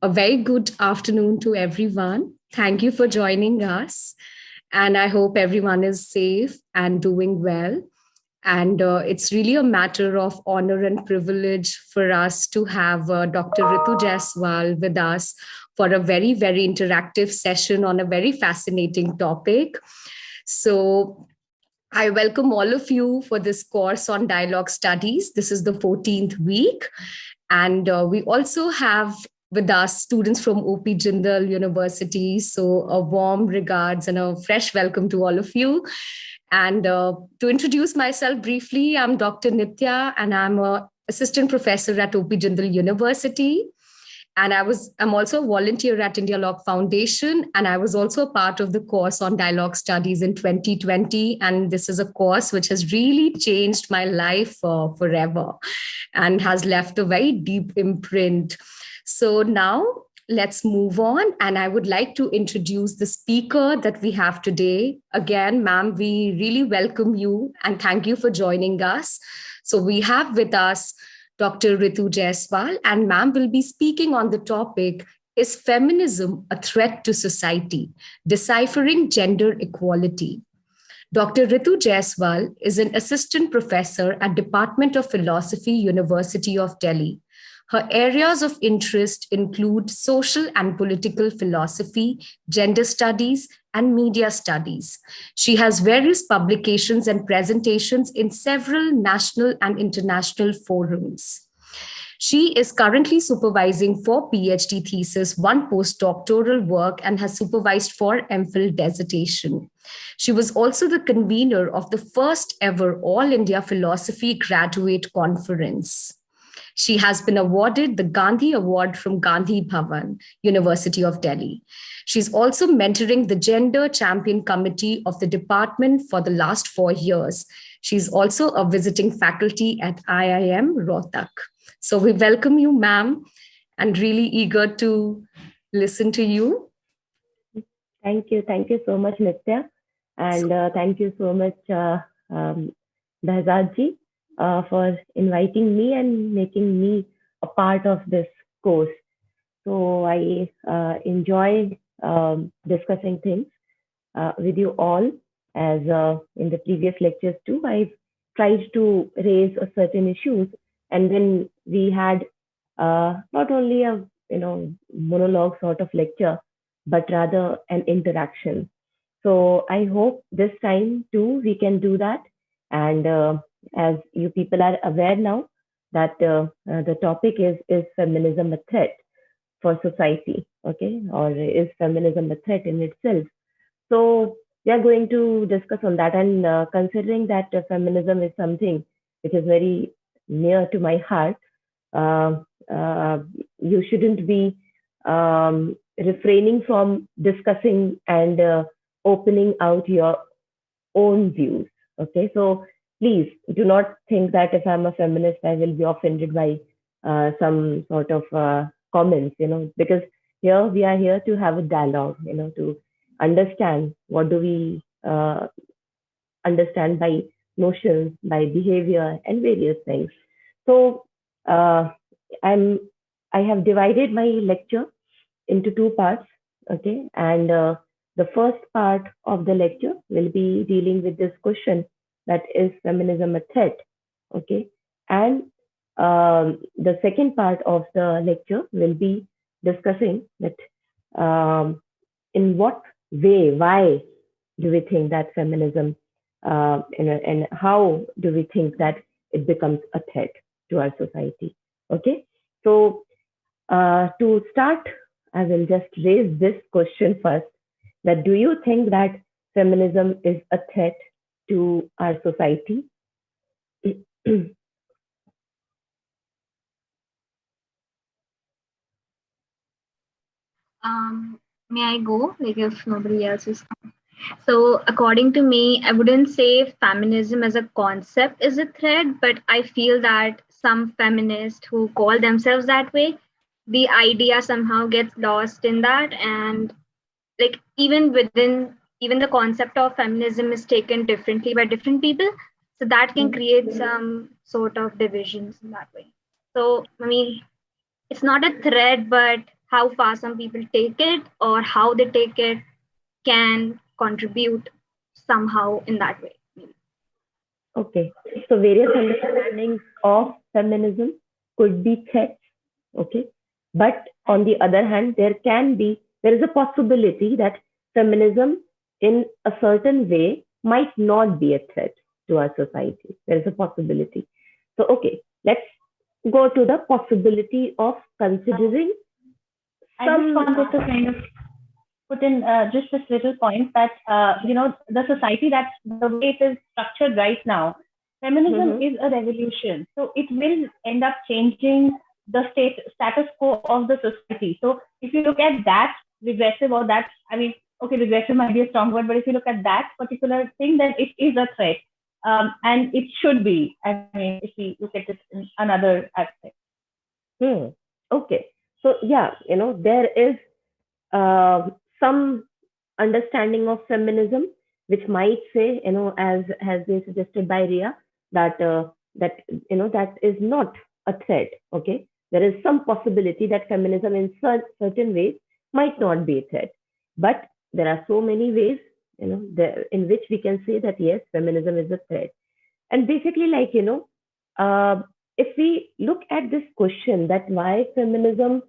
A very good afternoon to everyone. Thank you for joining us. And I hope everyone is safe and doing well. And it's really a matter of honor and privilege for us to have Dr. Reetu Jaiswal with us for a very, very interactive session on a very fascinating topic. So I welcome all of you for this course on dialogue studies. This is the 14th week. And we also have with us students from OP Jindal University. So a warm regards and a fresh welcome to all of you. And to introduce myself briefly, I'm Dr. Nitya, and I'm an assistant professor at OP Jindal University. And I'm also a volunteer at India Law Foundation, and I was also a part of the course on dialogue studies in 2020. And this is a course which has really changed my life forever and has left a very deep imprint. So now let's move on. And I would like to introduce the speaker that we have today. Again, ma'am, we really welcome you and thank you for joining us. So we have with us Dr. Reetu Jaiswal, and ma'am will be speaking on the topic, is feminism a threat to society? Deciphering gender equality. Dr. Reetu Jaiswal is an assistant professor at Department of Philosophy, University of Delhi. Her areas of interest include social and political philosophy, gender studies, and media studies. She has various publications and presentations in several national and international forums. She is currently supervising 4 Ph.D. thesis, 1 postdoctoral work, and has supervised 4 MPhil dissertation. She was also the convener of the first ever All India Philosophy Graduate Conference. She has been awarded the Gandhi Award from Gandhi Bhawan, University of Delhi. She's also mentoring the Gender Champion Committee of the department for the last 4 years. She's also a visiting faculty at IIM Rohtak. So we welcome you, ma'am, and really eager to listen to you. Thank you. Thank you so much, Nitya. And thank you so much, Behzadji, for inviting me and making me a part of this course. So I enjoyed discussing things with you all, as in the previous lectures too. I've tried to raise a certain issues, and then we had not only a monologue sort of lecture, but rather an interaction. So I hope this time too we can do that. And as you people are aware now that the topic is feminism a threat for society, okay, or is feminism a threat in itself? So we are going to discuss on that, and considering that feminism is something which is very near to my heart, you shouldn't be refraining from discussing and opening out your own views. Okay, so please do not think that if I'm a feminist, I will be offended by some sort of comments, because here we are here to have a dialogue, to understand what do we understand by notions, by behavior, and various things. So I have divided my lecture into 2 parts, okay, and the first part of the lecture will be dealing with this question, that is feminism a threat, okay, and the second part of the lecture will be discussing that in what way, why do we think that feminism and how do we think that it becomes a threat to our society. Okay, so to start, I will just raise this question first, that do you think that feminism is a threat to our society? May I go? Like if nobody else is. So according to me, I wouldn't say feminism as a concept is a threat, but I feel that some feminists who call themselves that way, the idea somehow gets lost in that, and like even the concept of feminism is taken differently by different people, so that can create some sort of divisions in that way. So I mean, it's not a threat, but how far some people take it or how they take it can contribute somehow in that way. Okay. So various understandings of feminism could be threats. Okay. But on the other hand, there is a possibility that feminism in a certain way might not be a threat to our society. There is a possibility. So, okay, let's go to the possibility of considering I just some. wanted to kind of put in just this little point that the society, that the way it is structured right now, feminism Mhm. is a revolution, so it will end up changing the status quo of the society. So if you look at that regressive, or that, I mean, okay, regressive might be a strong word, but if you look at that particular thing, then it is a threat, and it should be, I mean, if we look at it in another aspect. Hmm. Okay. So yeah, there is some understanding of feminism which might say, as has been suggested by Ria, that that is not a threat. Okay, there is some possibility that feminism in certain ways might not be a threat, but there are so many ways, in which we can say that yes, feminism is a threat. And basically, like, uh, if we look at this question, that why feminism,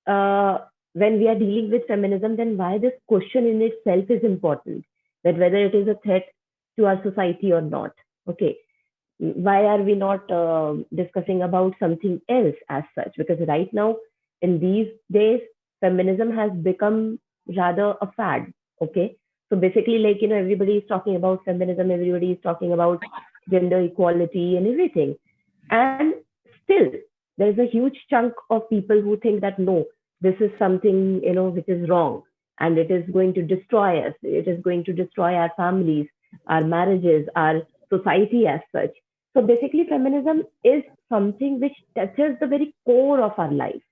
uh, when we are dealing with feminism, then why this question in itself is important, that whether it is a threat to our society or not. Okay, why are we not discussing about something else as such? Because right now, in these days, feminism has become rather a fad. Okay, so basically, like, everybody is talking about feminism, everybody is talking about gender equality and everything, and still there is a huge chunk of people who think that no, this is something, which is wrong, and it is going to destroy us, it is going to destroy our families, our marriages, our society as such. So basically, feminism is something which touches the very core of our life.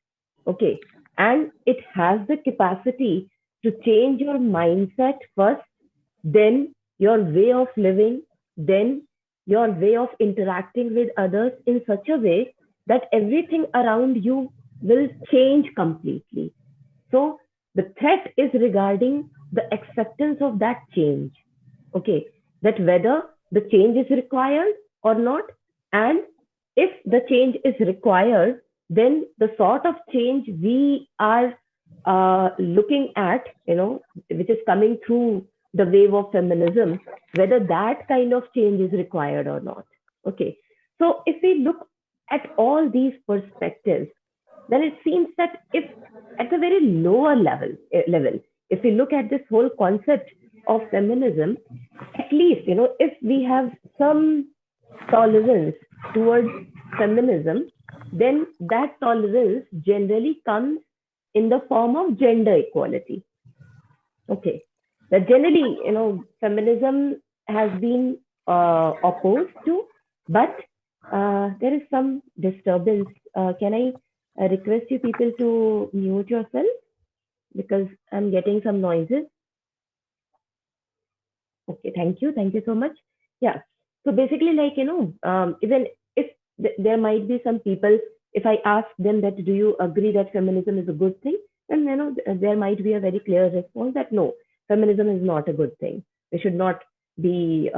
Okay. And it has the capacity to change your mindset first, then your way of living, then your way of interacting with others in such a way that everything around you will change completely. So the threat is regarding the acceptance of that change. Okay, that whether the change is required or not, and if the change is required, then the sort of change we are looking at, which is coming through the wave of feminism, whether that kind of change is required or not. Okay, so if we look at all these perspectives, then it seems that if at a very lower level, if we look at this whole concept of feminism, at least, if we have some tolerance towards feminism, then that tolerance generally comes in the form of gender equality. Okay, that generally, feminism has been opposed to, but there is some disturbance. Can I request you people to mute yourself, because I'm getting some noises? Okay, thank you so much. Yeah. So basically, like, even if there might be some people, if I ask them that, do you agree that feminism is a good thing? Then, there might be a very clear response that no, feminism is not a good thing. We should not be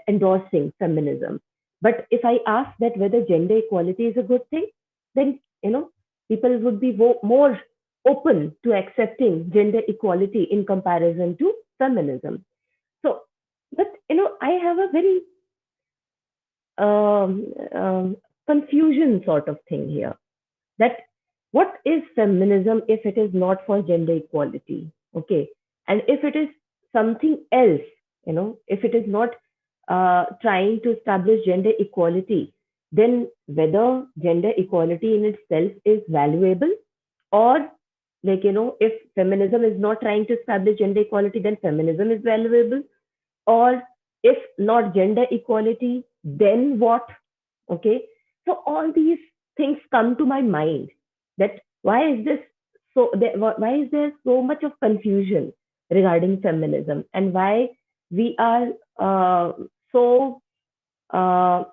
endorsing feminism. But if I ask that whether gender equality is a good thing, then, people would be more open to accepting gender equality in comparison to feminism. So, but I have a very um, um, confusion sort of thing here. That what is feminism if it is not for gender equality? Okay, and if it is something else, if it is not trying to establish gender equality, then whether gender equality in itself is valuable, or, like, if feminism is not trying to establish gender equality, then feminism is valuable, or if not gender equality, then what? Okay, so all these things come to my mind, that why is this, why is there so much of confusion regarding feminism, and why we are so uh,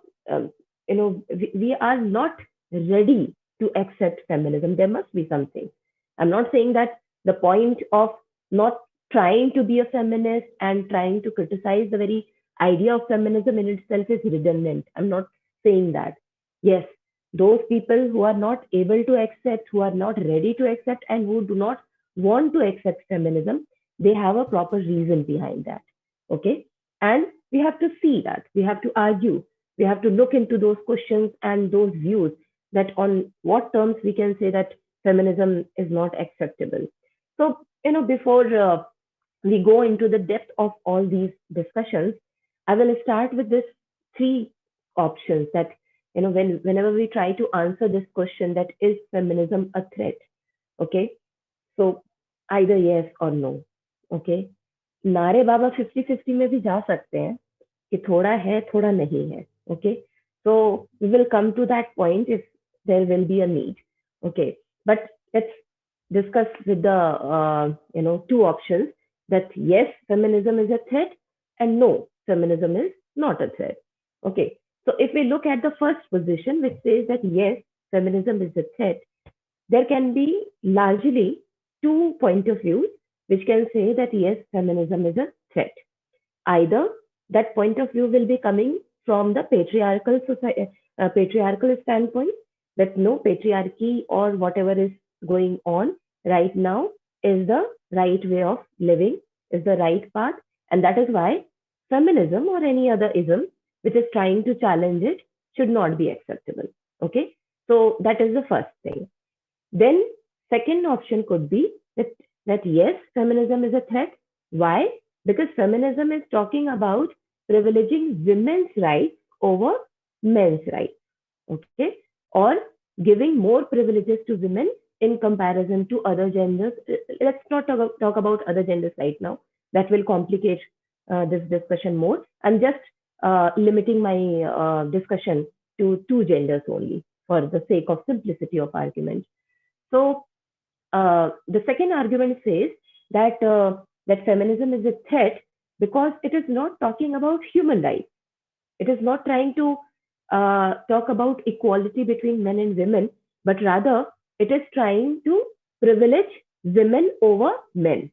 we are not ready to accept feminism. There must be something. I'm not saying that the point of not trying to be a feminist and trying to criticize the very idea of feminism in itself is redundant. I'm not saying that. Yes, those people who are not able to accept, who are not ready to accept, and who do not want to accept feminism, they have a proper reason behind that. Okay. And we have to see that. We have to argue. We have to look into those questions and those views, that on what terms we can say that feminism is not acceptable. So, before we go into the depth of all these discussions, I will start with this three options that, whenever we try to answer this question, that is feminism a threat? Okay. So either yes or no. Okay. नारे बाबा 50-50 में भी जा सकते हैं कि थोड़ा है थोड़ा नहीं है. Okay. So we will come to that point if there will be a need. Okay. But let's discuss with the two options, that yes, feminism is a threat, and no, feminism is not a threat. Okay. So if we look at the first position, which says that yes, feminism is a threat, there can be largely two point of views which can say that yes, feminism is a threat. Either that point of view will be coming from the patriarchal patriarchal standpoint, that no, patriarchy or whatever is going on right now is the right way of living, is the right path, and that is why feminism or any other ism which is trying to challenge it should not be acceptable. Okay, so that is the first thing. Then second option could be that yes, feminism is a threat. Why? Because feminism is talking about privileging women's rights over men's rights. Okay, or giving more privileges to women in comparison to other genders. Let's not talk about other genders right now. That will complicate this discussion more. I'm just limiting my discussion to two genders only for the sake of simplicity of argument. So the second argument says that that feminism is a threat because it is not talking about human rights. It is not trying to talk about equality between men and women, but rather it is trying to privilege women over men.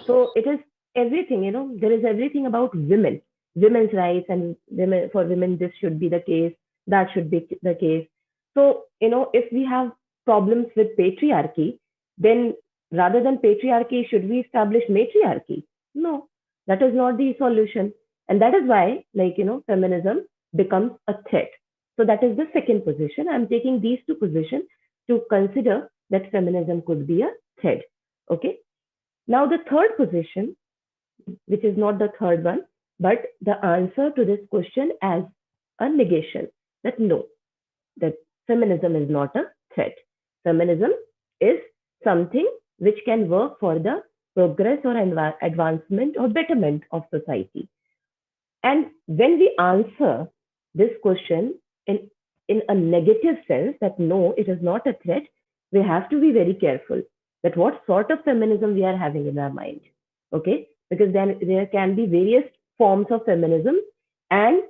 So it is everything, there is everything about women, women's rights, and women, for women this should be the case, that should be the case. So if we have problems with patriarchy, then rather than patriarchy, should we establish matriarchy? No, that is not the solution. And that is why, feminism becomes a threat. So that is the second position. I'm taking these two positions to consider that feminism could be a threat. Okay. Now the third position, which is not the third one, but the answer to this question as a negation, that no, that feminism is not a threat. Feminism is something which can work for the progress or advancement or betterment of society. And when we answer this question in a negative sense, that no, it is not a threat, we have to be very careful that what sort of feminism we are having in our mind. Okay, because then there can be various forms of feminism, and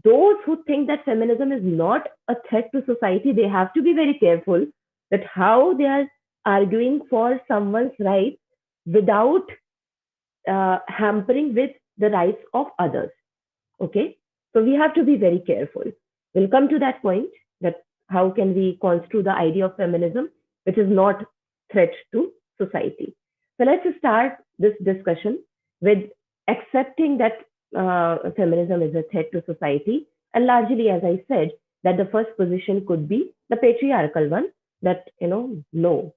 those who think that feminism is not a threat to society, they have to be very careful that how they are arguing for someone's rights without hampering with the rights of others. Okay, so we have to be very careful. We'll come to that point, that how can we construe the idea of feminism which is not threat to society. So let's start this discussion with accepting that feminism is a threat to society. And largely, as I said, that the first position could be the patriarchal one, that, no,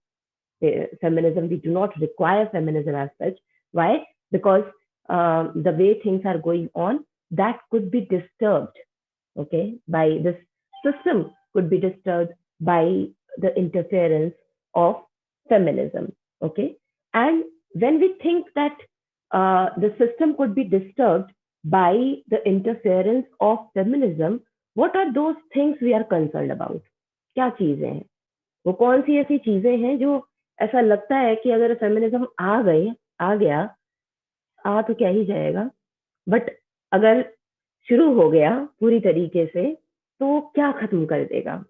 feminism, we do not require feminism as such. Why? Because the way things are going on, that could be disturbed, okay, by this system, could be disturbed by the interference of feminism, okay. And when we think that the system could be disturbed by the interference of feminism, what are those things we are concerned about? क्या चीजें हैं? वो कौन सी ऐसी चीजें हैं जो ऐसा लगता है कि अगर फेमिनिज्म आ गया, तो क्या ही जाएगा, बट अगर शुरू हो गया पूरी तरीके से तो क्या खत्म कर देगा?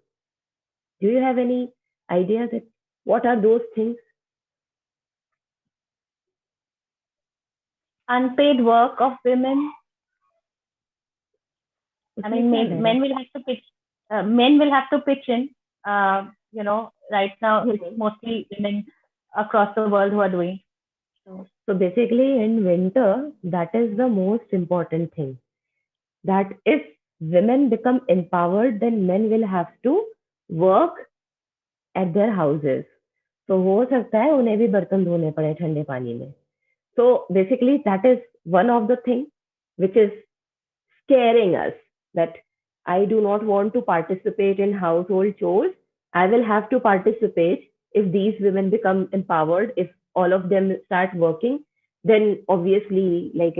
Do you have any idea that What are those things? Unpaid work of women. I mean, men will have to pitch. Men will have to pitch in. Right now it's mostly women across the world who are doing. So basically, in winter, that is the most important thing. That if women become empowered, then men will have to work at their houses. So हो सकता है उन्हें भी बर्तन धोने पड़े ठंडे पानी में. So basically, that is one of the things which is scaring us, that I do not want to participate in household chores. I will have to participate if these women become empowered, if all of them start working, then obviously, we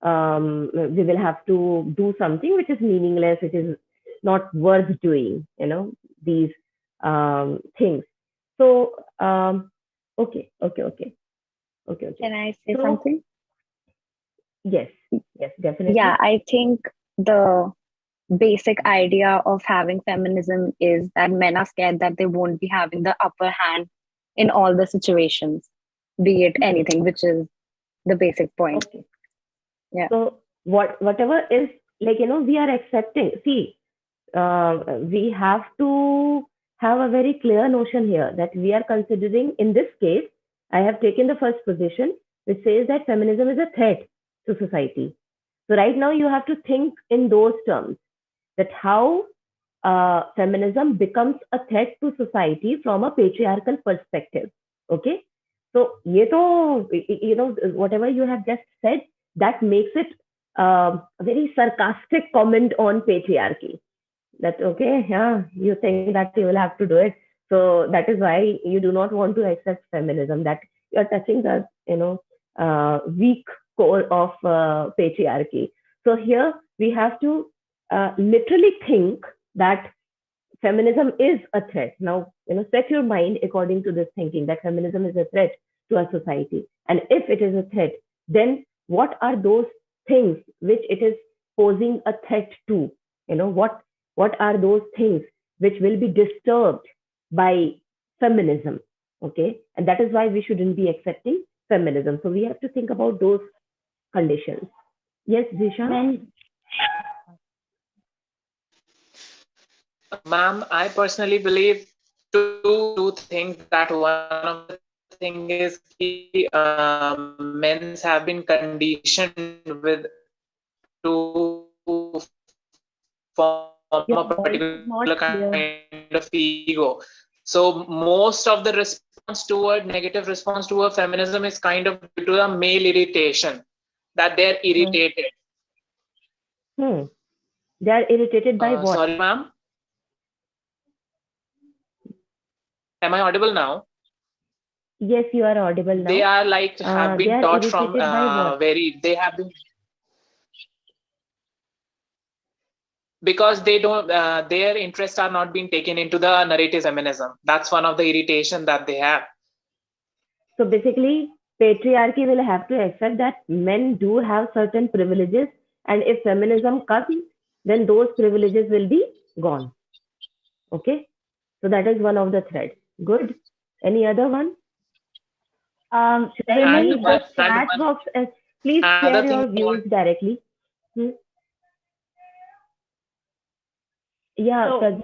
will have to do something which is meaningless, which is not worth doing, these things. So, okay. Can I say something? Yes, definitely. Yeah, I think the basic idea of having feminism is that men are scared that they won't be having the upper hand in all the situations, be it anything, which is the basic point. Okay. Yeah. So whatever is, we are accepting. See, we have to have a very clear notion here that we are considering, in this case, I have taken the first position, which says that feminism is a threat to society. So right now you have to think in those terms, that how feminism becomes a threat to society from a patriarchal perspective. Okay. So, whatever you have just said, that makes it a very sarcastic comment on patriarchy. That, okay, yeah, you think that you will have to do it. So that is why you do not want to accept feminism, that you're touching the, weak core of patriarchy. So here we have to literally think that feminism is a threat. Now, set your mind according to this thinking that feminism is a threat to our society. And if it is a threat, then what are those things which it is posing a threat to? What are those things which will be disturbed by feminism? Okay. And that is why we shouldn't be accepting feminism. So we have to think about those conditions. Yes, Zisha? Ma'am, I personally believe two things. That one of the thing is men's have been conditioned with to form a particular kind of ego. So most of the negative response toward feminism is kind of due to the male irritation, that they're irritated. They are irritated by what? Sorry, ma'am. Am I audible now? Yes, you are audible now. They are have been taught from they have been, because they don't their interests are not being taken into the narrative feminism. That's one of the irritation that they have. So basically, patriarchy will have to accept that men do have certain privileges, and if feminism comes, then those privileges will be gone. Okay, so that is one of the threads. Good. Any other one? Women in the chat box, please share your views directly. Yeah, so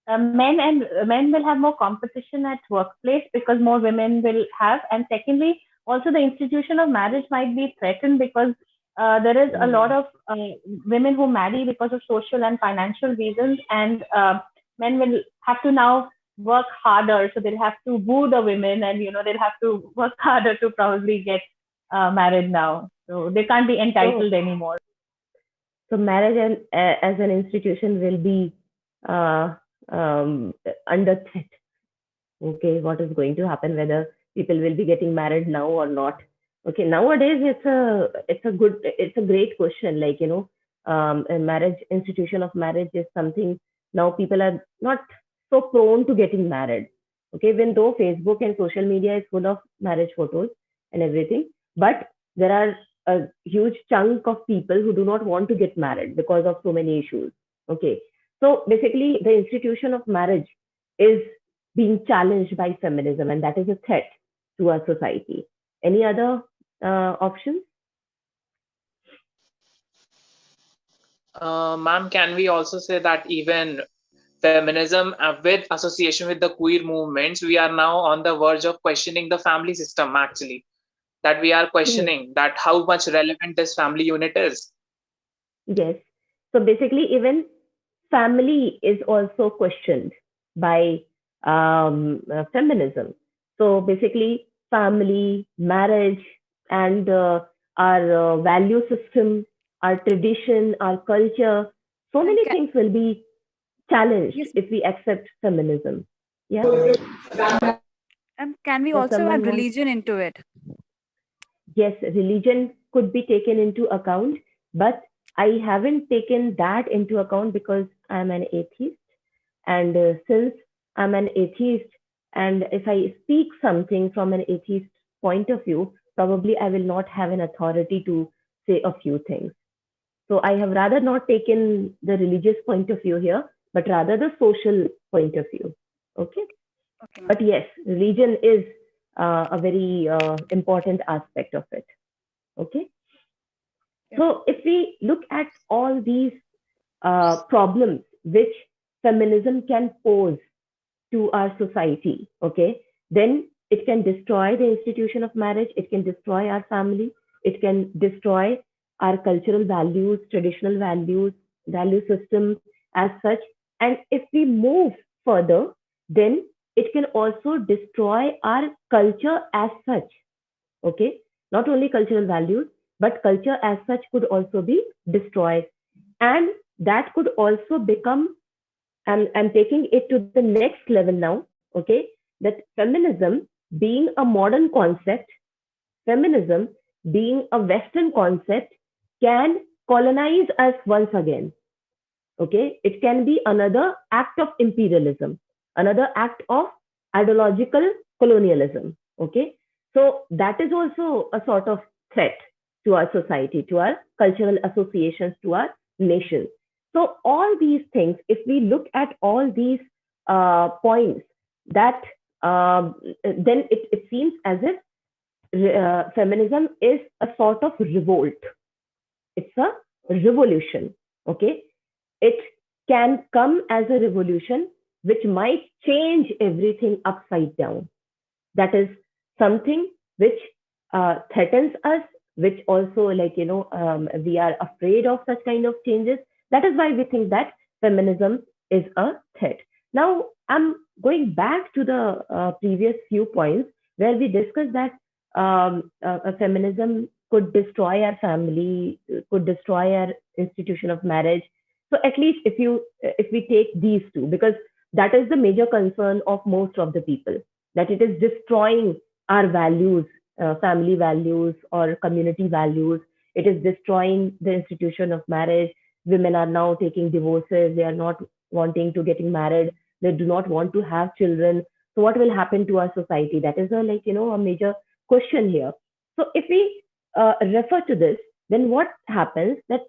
men will have more competition at workplace because more women will have, and secondly, also the institution of marriage might be threatened because there is a lot of women who marry because of social and financial reasons, and men will have to now work harder, so they'll have to woo the women, and they'll have to work harder to probably get married now, so they can't be entitled anymore. So marriage as an institution will be under threat. Okay, what is going to happen, whether people will be getting married now or not? Okay, nowadays it's a great question. A marriage, institution of marriage is something now people are not so prone to getting married. Okay, even though Facebook and social media is full of marriage photos and everything, but there are a huge chunk of people who do not want to get married because of so many issues. Okay, so basically the institution of marriage is being challenged by feminism, and that is a threat to our society. Any other options? Ma'am, can we also say that even feminism with association with the queer movements, we are now on the verge of questioning the family system actually, that we are Yes. questioning that how much relevant this family unit is. Yes. So basically, even family is also questioned by feminism. So basically, family, marriage, and our value system, our tradition, our culture, so And many things will be challenged yes, if we accept feminism. Yeah. can we So also add someone wants, religion into it? yes, religion could be taken into account, but I haven't taken that into account because I'm an atheist. And since I'm an atheist, and if I speak something from an atheist point of view, probably I will not have an authority to say a few things. So I have rather not taken the religious point of view here, but rather the social point of view. Okay. Okay, ma'am. But yes, religion is a very important aspect of it. Okay. Yeah. So if we look at all these problems which feminism can pose to our society, okay, then it can destroy the institution of marriage, it can destroy our family, it can destroy our cultural values, traditional values, value system as such. And if we move further, then it can also destroy our culture as such, okay. Not only cultural values, but culture as such could also be destroyed. And that could also become, I'm taking it to the next level now, okay, that feminism being a modern concept, feminism being a Western concept can colonize us once again. Okay, it can be another act of imperialism, another act of ideological colonialism. Okay, so that is also a sort of threat to our society, to our cultural associations, to our nation. So all these things, if we look at all these points, that then it seems as if feminism is a sort of revolt. It's a revolution. Okay, it can come as a revolution which might change everything upside down. That is something which threatens us, which also, like, we are afraid of such kind of changes. That is why we think that feminism is a threat. Now, I'm going back to the previous few points where we discussed that feminism could destroy our family, could destroy our institution of marriage. So at least if we take these two, because that is the major concern of most of the people, that it is destroying our values, family values or community values. It is destroying the institution of marriage. Women are now taking divorces. They are not wanting to getting married. They do not want to have children. So what will happen to our society? That is a major question here. So if we refer to this, then what happens that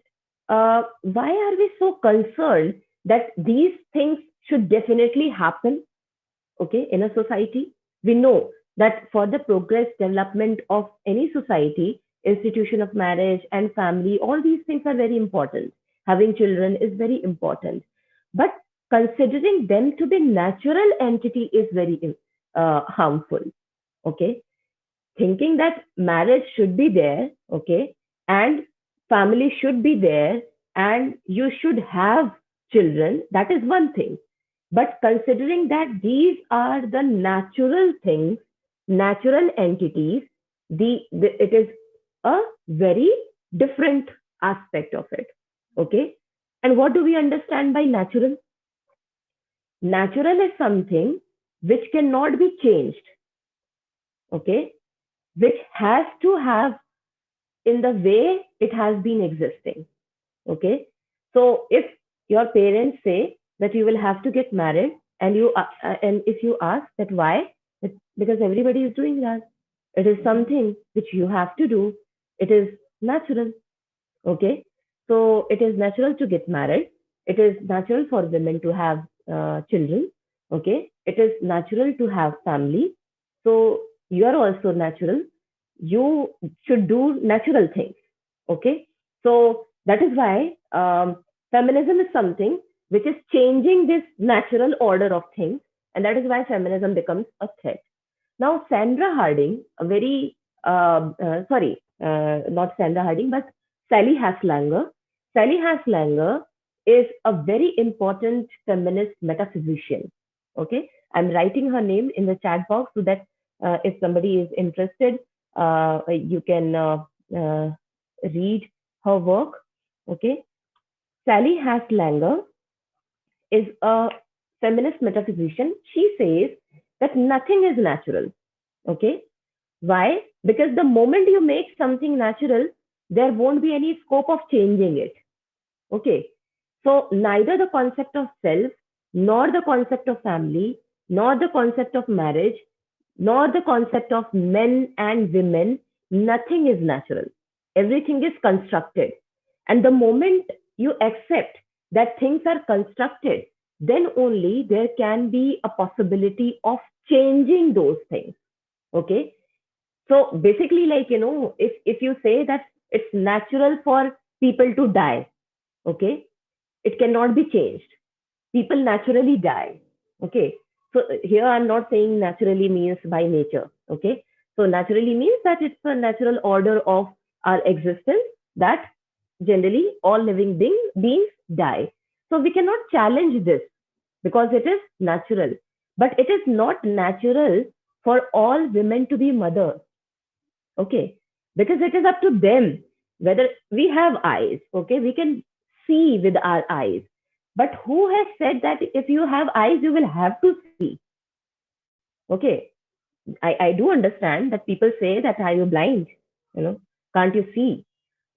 why are we so concerned that these things should definitely happen, okay, in a society? We know that for the progress development of any society, institution of marriage and family, all these things are very important. Having children is very important, but considering them to be natural entity is very harmful. Okay, thinking that marriage should be there, okay, and family should be there, and you should have children, that is one thing. But considering that these are the natural things, natural entities, it is a very different aspect of it. Okay. And what do we understand by natural? Natural is something which cannot be changed. Okay. Which has to have in the way it has been existing. Okay. So if your parents say that you will have to get married, and if you ask that why, it's because everybody is doing that. It is something which you have to do. It is natural. Okay. So it is natural to get married. It is natural for women to have children. Okay. it is natural to have family. So you are also natural. You should do natural things. Okay. So that is why feminism is something which is changing this natural order of things. And that is why feminism becomes a threat. Now, Sandra Harding, a very, not Sandra Harding, but Sally Haslanger. Sally Haslanger is a very important feminist metaphysician. Okay, I'm writing her name in the chat box so that if somebody is interested, you can read her work. Okay, Sally Haslanger is a feminist metaphysician. She says that nothing is natural. Okay, why? Because the moment you make something natural, there won't be any scope of changing it. Okay. So neither the concept of self, nor the concept of family, nor the concept of marriage, nor the concept of men and women, nothing is natural. Everything is constructed. And the moment you accept that things are constructed, then only there can be a possibility of changing those things. Okay. So basically, like, if you say that it's natural for people to die, okay, it cannot be changed. People naturally die. Okay. So here I'm not saying naturally means by nature. Okay. So naturally means that it's a natural order of our existence that generally all living beings die. So we cannot challenge this because it is natural. But it is not natural for all women to be mothers. Okay. Because it is up to them whether we have eyes. Okay. We can see with our eyes. But who has said that if you have eyes, you will have to see? Okay. I do understand that people say that are you blind? Can't you see?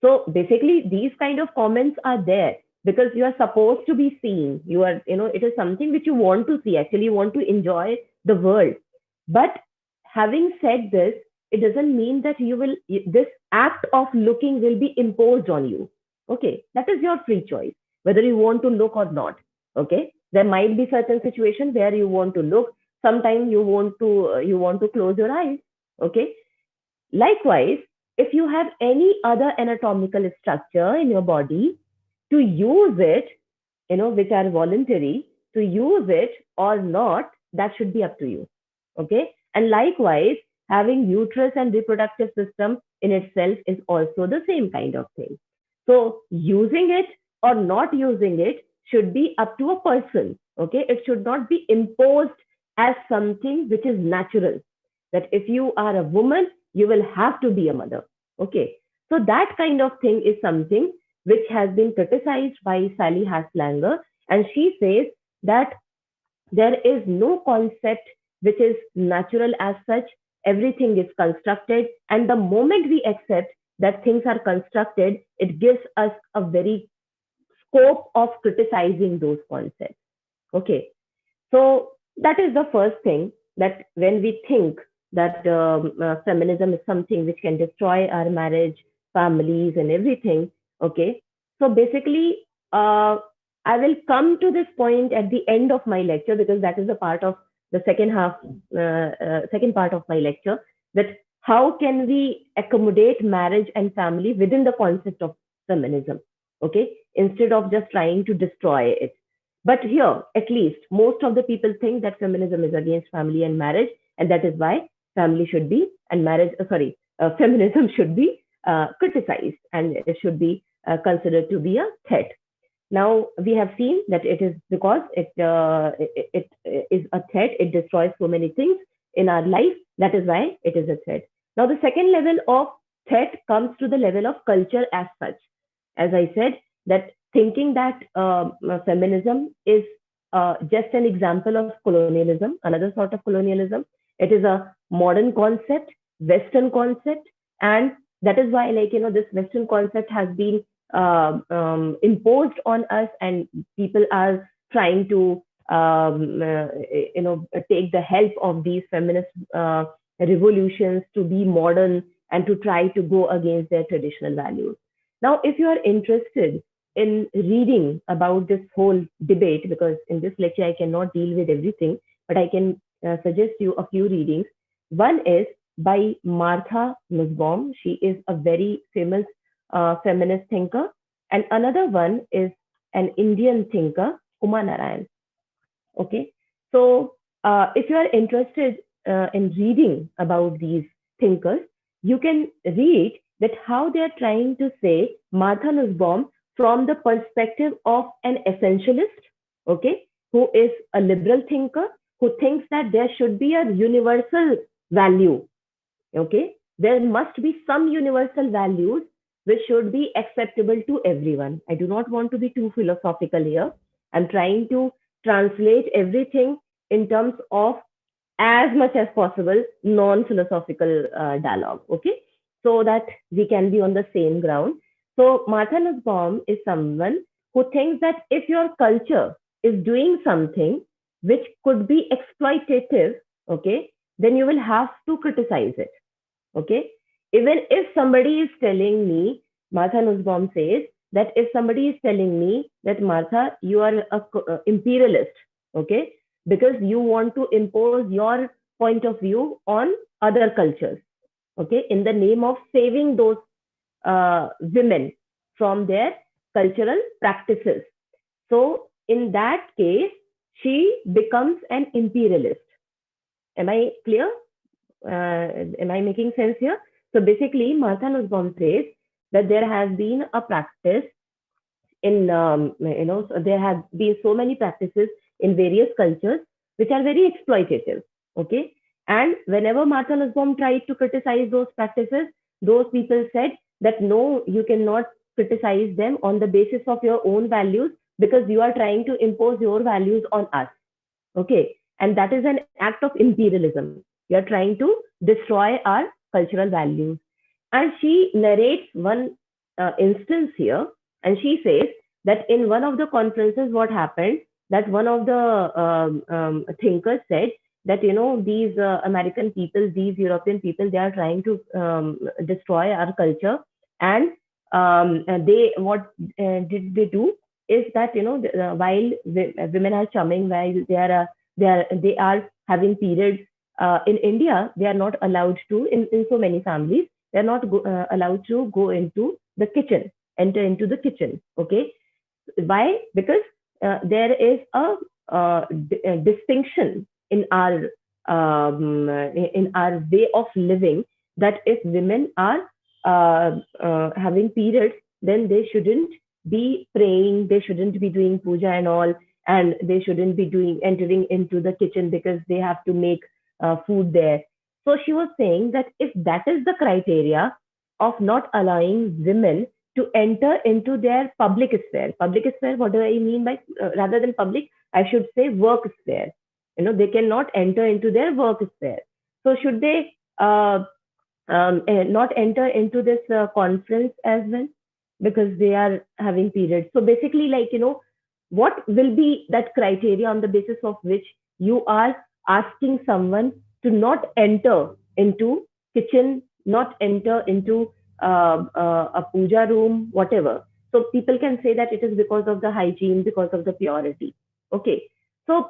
So basically, these kind of comments are there because you are supposed to be seen. You are, it is something which you want to see. Actually, you want to enjoy the world. But having said this, it doesn't mean that this act of looking will be imposed on you. Okay. That is your free choice, whether you want to look or not. Okay. There might be certain situations where you want to look. Sometimes you want to close your eyes. Okay. Likewise, if you have any other anatomical structure in your body, to use it, which are voluntary, to use it or not, that should be up to you. Okay. And likewise, having uterus and reproductive system in itself is also the same kind of thing. So using it or not using it should be up to a person. Okay. It should not be imposed as something which is natural. That if you are a woman, you will have to be a mother. Okay. So that kind of thing is something which has been criticized by Sally Haslanger. And she says that there is no concept which is natural as such. Everything is constructed. And the moment we accept that things are constructed, it gives us a very scope of criticizing those concepts. Okay. So that is the first thing, that when we think that feminism is something which can destroy our marriage, families, and everything. Okay. So basically, I will come to this point at the end of my lecture because that is a part of the second part of my lecture. That how can we accommodate marriage and family within the concept of feminism? Okay, instead of just trying to destroy it. But here, at least, most of the people think that feminism is against family and marriage, and that is why family should be and feminism should be criticized and it should be considered to be a threat. Now we have seen that it is because it is a threat. It destroys so many things in our life. That is why it is a threat. Now the second level of threat comes to the level of culture as such. As I said, that thinking that feminism is just an example of colonialism, another sort of colonialism. It is a modern concept, Western concept, and that is why, this Western concept has been imposed on us, and people are trying to, take the help of these feminist revolutions to be modern and to try to go against their traditional values. Now, if you are interested in reading about this whole debate, because in this lecture I cannot deal with everything, but I can suggest you a few readings. One is by Martha Nussbaum. She is a very famous feminist thinker. And another one is an Indian thinker, Uma Narayan. Okay. So if you are interested in reading about these thinkers, you can read that how they are trying to say Martha Nussbaum from the perspective of an essentialist, okay, who is a liberal thinker, who thinks that there should be a universal value, okay. There must be some universal values which should be acceptable to everyone. I do not want to be too philosophical here. I'm trying to translate everything in terms of as much as possible non-philosophical dialogue, okay, so that we can be on the same ground. So Martha Nussbaum is someone who thinks that if your culture is doing something which could be exploitative, okay, then you will have to criticize it, okay. Even if somebody is telling me, Martha Nussbaum says that if somebody is telling me that Martha, you are a imperialist, okay, because you want to impose your point of view on other cultures, okay, in the name of saving those women from their cultural practices. So in that case, she becomes an imperialist. Am I clear? Am I making sense here? So basically, Martha Nussbaum says that there has been a practice in, so there have been so many practices in various cultures which are very exploitative. Okay. And whenever Martha Nussbaum tried to criticize those practices, those people said that no, you cannot criticize them on the basis of your own values because you are trying to impose your values on us. Okay. And that is an act of imperialism. You are trying to destroy our cultural values. And she narrates one instance here, and she says that in one of the conferences, what happened, that one of the thinkers said that, these American people, these European people, they are trying to destroy our culture. And they, what did they do is that, while women are chumming, while they are having periods in India, they are not allowed to, in so many families, they're not allowed to go into the kitchen, enter into the kitchen. Okay. Why? Because there is a distinction in our way of living, that if women are having periods, then they shouldn't be praying, they shouldn't be doing puja and all, and they shouldn't be entering into the kitchen because they have to make food there. So she was saying that if that is the criteria of not allowing women to enter into their public sphere, what do I mean by, rather than public, I should say work sphere. They cannot enter into their work sphere. So should they not enter into this conference as well because they are having periods? So basically, like, what will be that criteria on the basis of which you are asking someone to not enter into kitchen, not enter into a puja room, whatever. So people can say that it is because of the hygiene, because of the purity. Okay. So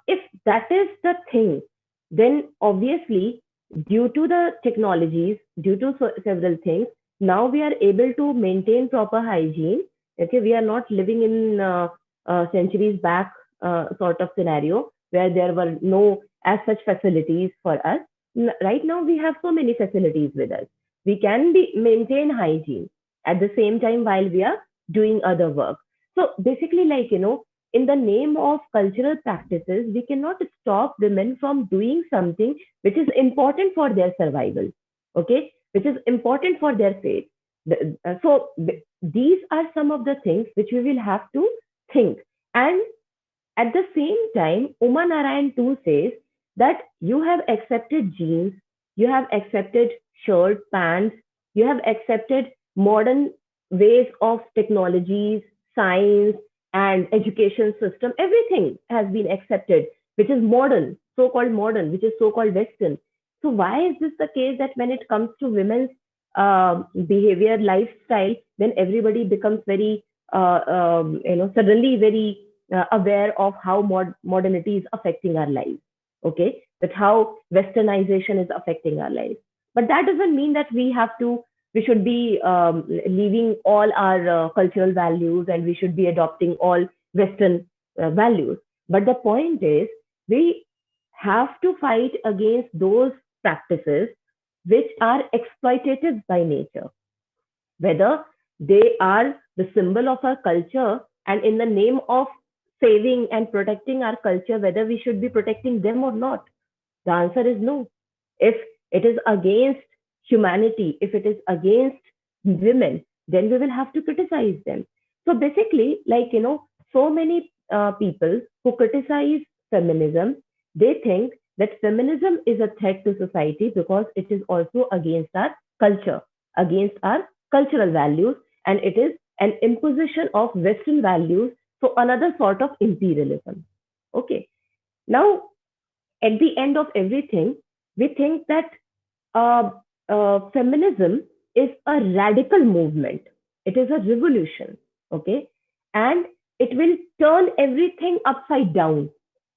if that is the thing, then obviously, due to the technologies, due to several things, now we are able to maintain proper hygiene. Okay, we are not living in centuries back sort of scenario where there were no as such facilities for us. Right now, we have so many facilities with us. We can maintain hygiene at the same time while we are doing other work. So basically, like, in the name of cultural practices, we cannot stop women from doing something which is important for their survival, okay, which is important for their faith. So these are some of the things which we will have to think. And at the same time, Uma Narayan too says that you have accepted jeans, you have accepted shirt, pants, you have accepted modern ways of technologies, science, and education system. Everything has been accepted, which is modern, so-called modern, which is so-called Western. So why is this the case that when it comes to women's behavior, lifestyle, then everybody becomes very, suddenly very aware of how modernity is affecting our lives. Okay, that how westernization is affecting our lives. But that doesn't mean that we should be leaving all our cultural values, and we should be adopting all Western values. But the point is, we have to fight against those practices which are exploitative by nature, whether they are the symbol of our culture, and in the name of saving and protecting our culture, whether we should be protecting them or not. The answer is no. If it is against humanity, if it is against women, then we will have to criticize them. So basically, so many people who criticize feminism, they think that feminism is a threat to society because it is also against our culture, against our cultural values, and it is an imposition of Western values, so another sort of imperialism. Okay. Now, at the end of everything, we think that uh, feminism is a radical movement. It is a revolution. Okay. And it will turn everything upside down.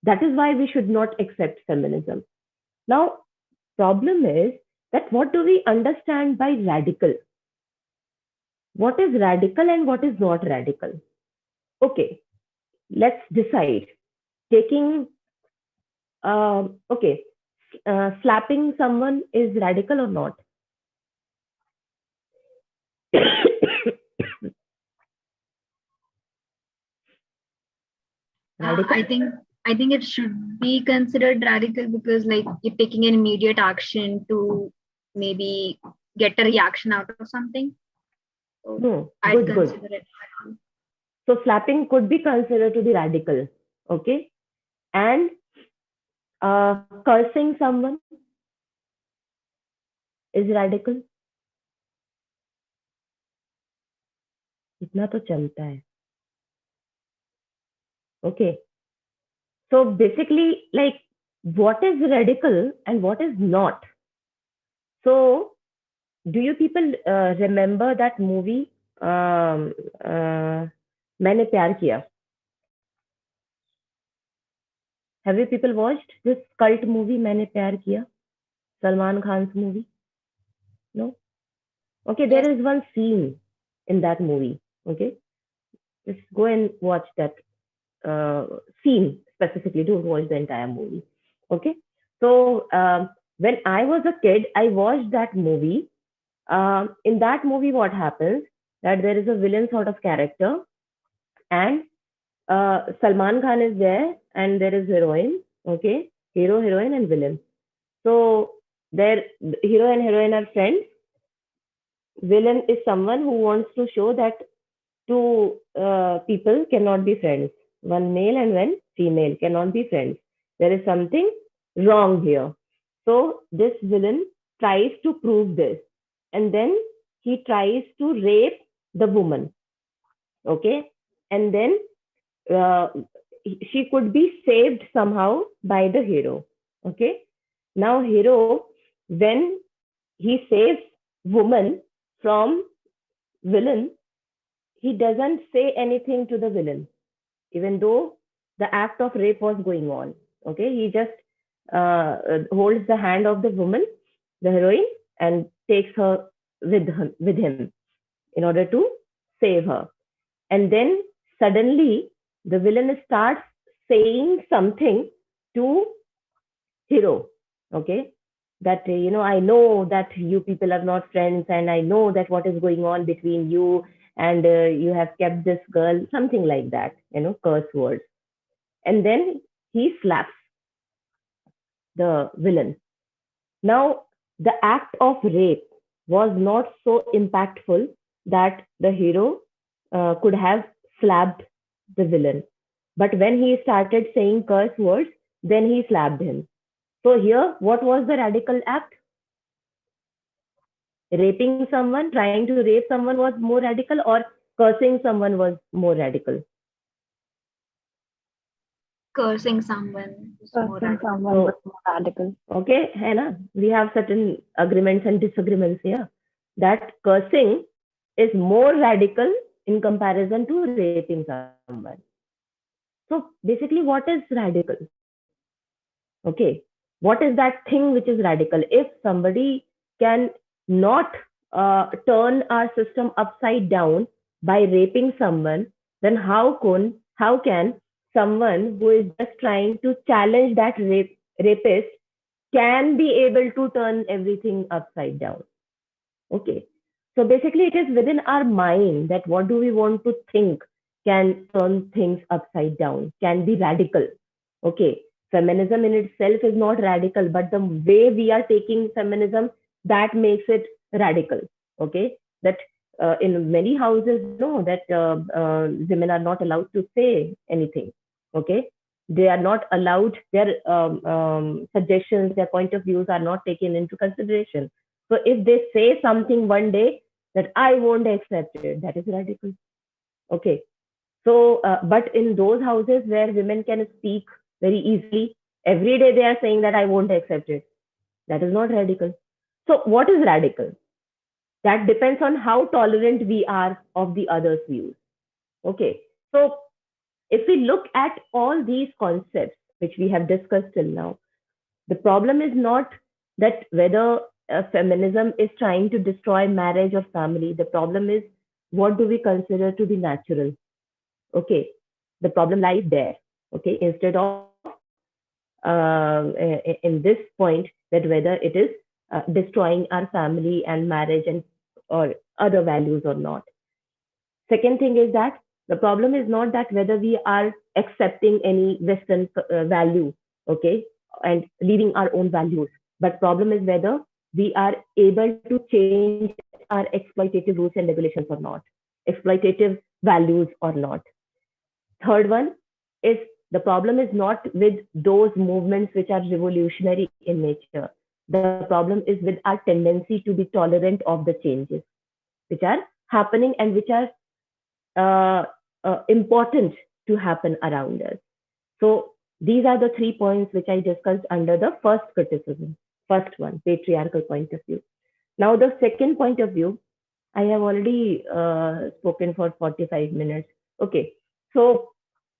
That is why we should not accept feminism. Now, problem is that what do we understand by radical? What is radical and what is not radical? Okay, let's decide. Taking, okay, slapping someone is radical or not? Radical? I think it should be considered radical because like you're taking an immediate action to maybe get a reaction out of something. So No, I'd good. consider it radical. So slapping could be considered to be radical. Okay. And cursing someone is radical. इतना तो चलता है. Okay. So basically, like, what is radical and what is not? So, do you people remember that movie, मैंने प्यार किया? Have you people watched this cult movie, मैंने प्यार किया? Salman Khan's movie? No? Okay, there is one scene in that movie. Okay, just go and watch that scene specifically. Don't watch the entire movie. Okay, so when I was a kid, I watched that movie. In that movie, what happens? That there is a villain sort of character, and Salman Khan is there, and there is heroine. Okay, hero, heroine, and villain. So their hero and heroine are friends. Villain is someone who wants to show that two people cannot be friends. One male and one female cannot be friends. There is something wrong here. So this villain tries to prove this, and then he tries to rape the woman. Okay, and then she could be saved somehow by the hero. Okay, now hero, when he saves woman from villain, he doesn't say anything to the villain, even though the act of rape was going on. Okay, he just holds the hand of the woman, the heroine, and takes her with him in order to save her. And then suddenly the villain starts saying something to hero. Okay, that I know that you people are not friends, and I know that what is going on between you, and you have kept this girl, something like that, curse words. And then he slaps the villain. Now, the act of rape was not so impactful that the hero could have slapped the villain. But when he started saying curse words, then he slapped him. So here, what was the radical act? Raping someone, trying to rape someone was more radical, or cursing someone was more radical? Cursing someone is more Cursing radical. someone was more radical. Okay, Hannah, we have certain agreements and disagreements here. That cursing is more radical in comparison to raping someone. So basically, what is radical? Okay, what is that thing which is radical? If somebody can not turn our system upside down by raping someone, then how can someone who is just trying to challenge that rapist can be able to turn everything upside down? Okay. So basically, it is within our mind that what do we want to think can turn things upside down, can be radical. Okay. Feminism in itself is not radical, but the way we are taking feminism, that makes it radical. Okay. That in many houses, no, that women are not allowed to say anything. Okay. They are not allowed, their suggestions, their point of views are not taken into consideration. So if they say something one day that I won't accept it, that is radical. Okay. So, but in those houses where women can speak very easily, every day they are saying that I won't accept it. That is not radical. So, what is radical? That depends on how tolerant we are of the other's views. Okay. So, if we look at all these concepts which we have discussed till now, the problem is not that whether feminism is trying to destroy marriage or family. The problem is what do we consider to be natural? Okay, the problem lies there. Okay, instead of in this point that whether it is destroying our family and marriage and or other values or not. Second thing is that the problem is not that whether we are accepting any Western value, okay, and leaving our own values, but problem is whether we are able to change our exploitative rules and regulations or not, exploitative values or not. Third one is the problem is not with those movements which are revolutionary in nature. The problem is with our tendency to be tolerant of the changes which are happening and which are important to happen around us. So these are the 3 points which I discussed under the first criticism. First one, patriarchal point of view. Now the second point of view, I have already spoken for 45 minutes. Okay, so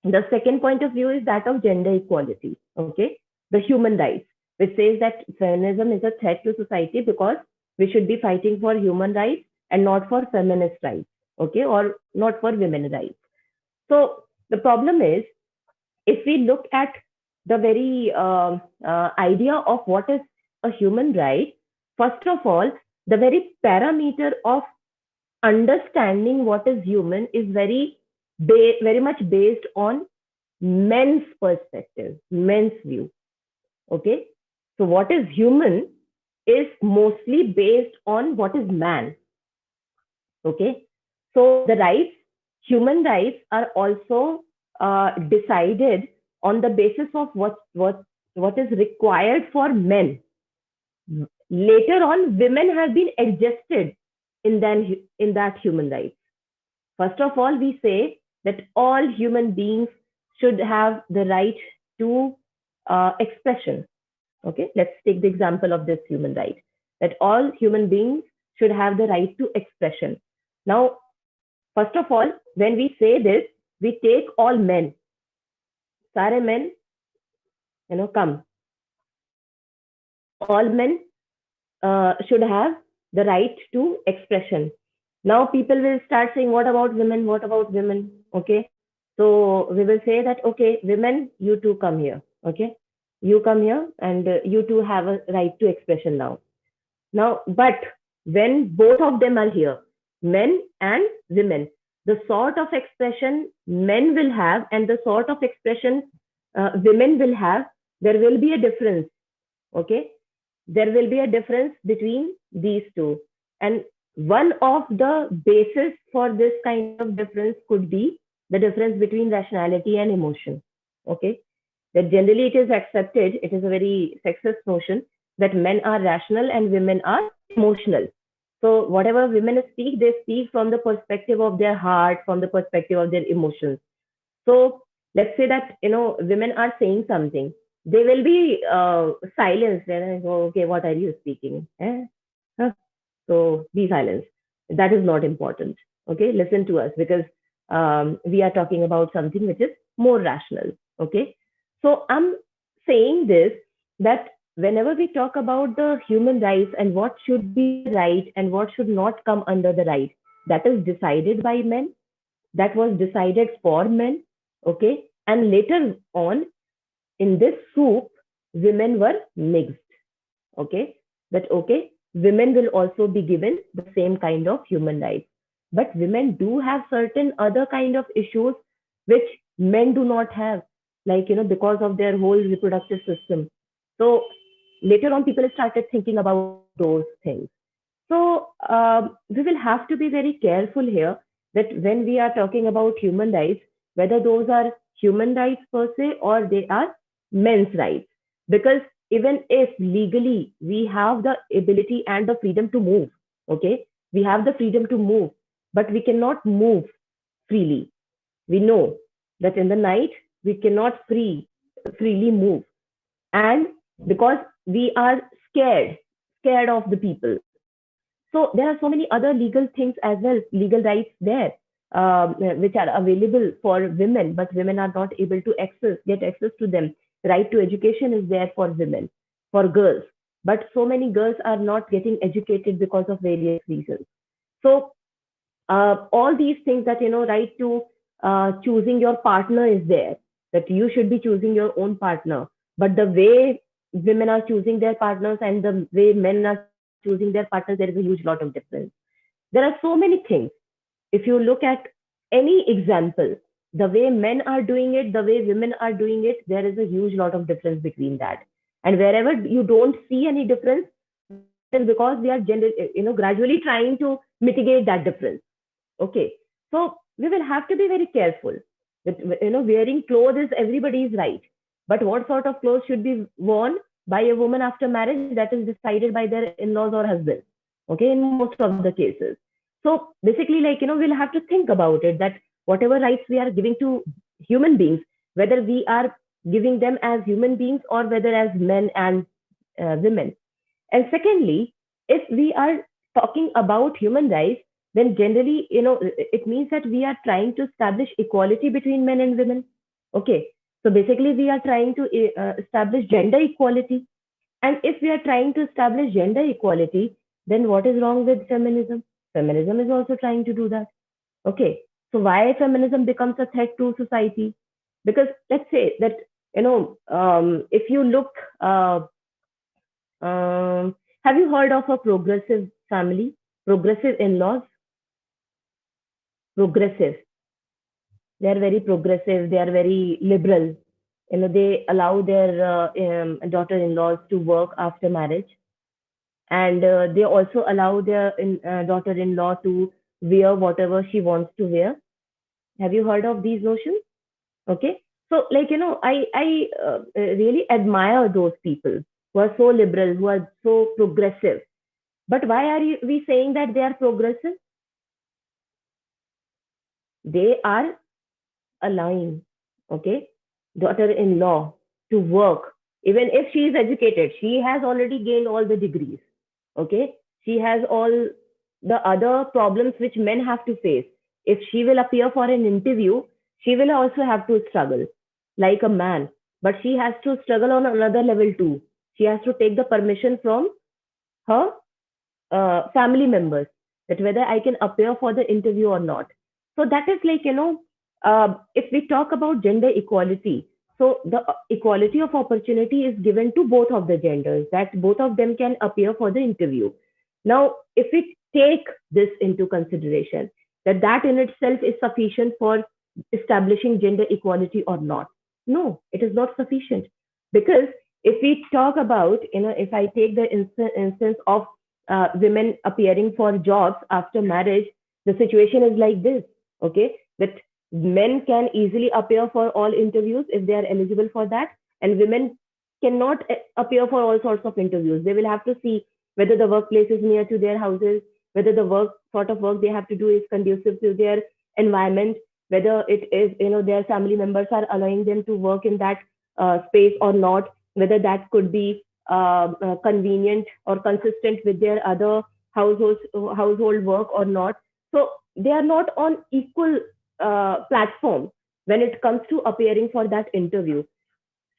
the second point of view is that of gender equality. Okay, the human rights, which says that feminism is a threat to society because we should be fighting for human rights and not for feminist rights. Okay, or not for women rights. So the problem is, if we look at the very idea of what is a human right, first of all, the very parameter of understanding what is human is very much based on men's perspective, men's view. Okay, so what is human is mostly based on what is man. Okay, so the rights, human rights, are also decided on the basis of what is required for men. Later on, women have been adjusted in that human rights. First of all, we say that all human beings should have the right to expression. Okay, let's take the example of this human right, that all human beings should have the right to expression. Now, first of all, when we say this, we take all men, sare men, come. All men should have the right to expression. Now people will start saying, what about women? What about women? Okay. So we will say that, okay, women, you too come here. Okay. You come here and you too have a right to expression now. Now, but when both of them are here, men and women, the sort of expression men will have and the sort of expression women will have, there will be a difference. Okay. There will be a difference between these two. And one of the basis for this kind of difference could be the difference between rationality and emotion. Okay. That generally it is accepted, it is a very sexist notion that men are rational and women are emotional. So whatever women speak, they speak from the perspective of their heart, from the perspective of their emotions. So let's say that women are saying something, they will be silenced and go, okay, what are you speaking? Huh? So be silent. That is not important. Okay, listen to us, because We are talking about something which is more rational. Okay. So I'm saying this, that whenever we talk about the human rights and what should be the right and what should not come under the right, that is decided by men, that was decided for men. Okay. And later on, in this soup, women were mixed. Okay. That, okay, women will also be given the same kind of human rights. But women do have certain other kind of issues which men do not have, like, because of their whole reproductive system. So later on, people started thinking about those things. So we will have to be very careful here, that when we are talking about human rights, whether those are human rights per se or they are men's rights. Because even if legally we have the ability and the freedom to move, okay, we have the freedom to move, but we cannot move freely. We know that in the night we cannot freely move, and because we are scared of the people. So there are so many other legal things as well, legal rights there, which are available for women, but women are not able to get access to them. Right to education is there for women, for girls, but so many girls are not getting educated because of various reasons. So all these things, that right to choosing your partner is there, that you should be choosing your own partner. But the way women are choosing their partners and the way men are choosing their partners, there is a huge lot of difference. There are so many things. If you look at any example, the way men are doing it, the way women are doing it, there is a huge lot of difference between that. And wherever you don't see any difference, that is because we are gradually trying to mitigate that difference. Okay. So we will have to be very careful that, wearing clothes is everybody's right. But what sort of clothes should be worn by a woman after marriage, that is decided by their in-laws or husband. Okay. In most of the cases. So basically, we'll have to think about it, that whatever rights we are giving to human beings, whether we are giving them as human beings or whether as men and women. And secondly, if we are talking about human rights, then generally, it means that we are trying to establish equality between men and women. Okay. So basically, we are trying to establish gender equality. And if we are trying to establish gender equality, then what is wrong with feminism? Feminism is also trying to do that. Okay. So why feminism becomes a threat to society? Because let's say that, if you look, have you heard of a progressive family? Progressive in-laws? Progressive. They are very progressive. They are very liberal. They allow their daughter-in-laws to work after marriage, and they also allow their daughter-in-law to wear whatever she wants to wear. Have you heard of these notions? Okay. So, I really admire those people who are so liberal, who are so progressive. But why are we saying that they are progressive? They are allowing, okay, daughter-in-law to work. Even if she is educated, she has already gained all the degrees. Okay. She has all the other problems which men have to face. If she will appear for an interview, she will also have to struggle like a man. But she has to struggle on another level too. She has to take the permission from her family members, that whether I can appear for the interview or not. So that is if we talk about gender equality, so the equality of opportunity is given to both of the genders, that both of them can appear for the interview. Now, if we take this into consideration, that in itself is sufficient for establishing gender equality or not? No, it is not sufficient. Because if we talk about, if I take the instance of women appearing for jobs after marriage, the situation is like this, okay, that men can easily appear for all interviews if they are eligible for that, and women cannot appear for all sorts of interviews. They will have to see whether the workplace is near to their houses, whether the sort of work they have to do is conducive to their environment, whether it is, their family members are allowing them to work in that space or not, whether that could be convenient or consistent with their other household work or not. So they are not on equal platform when it comes to appearing for that interview.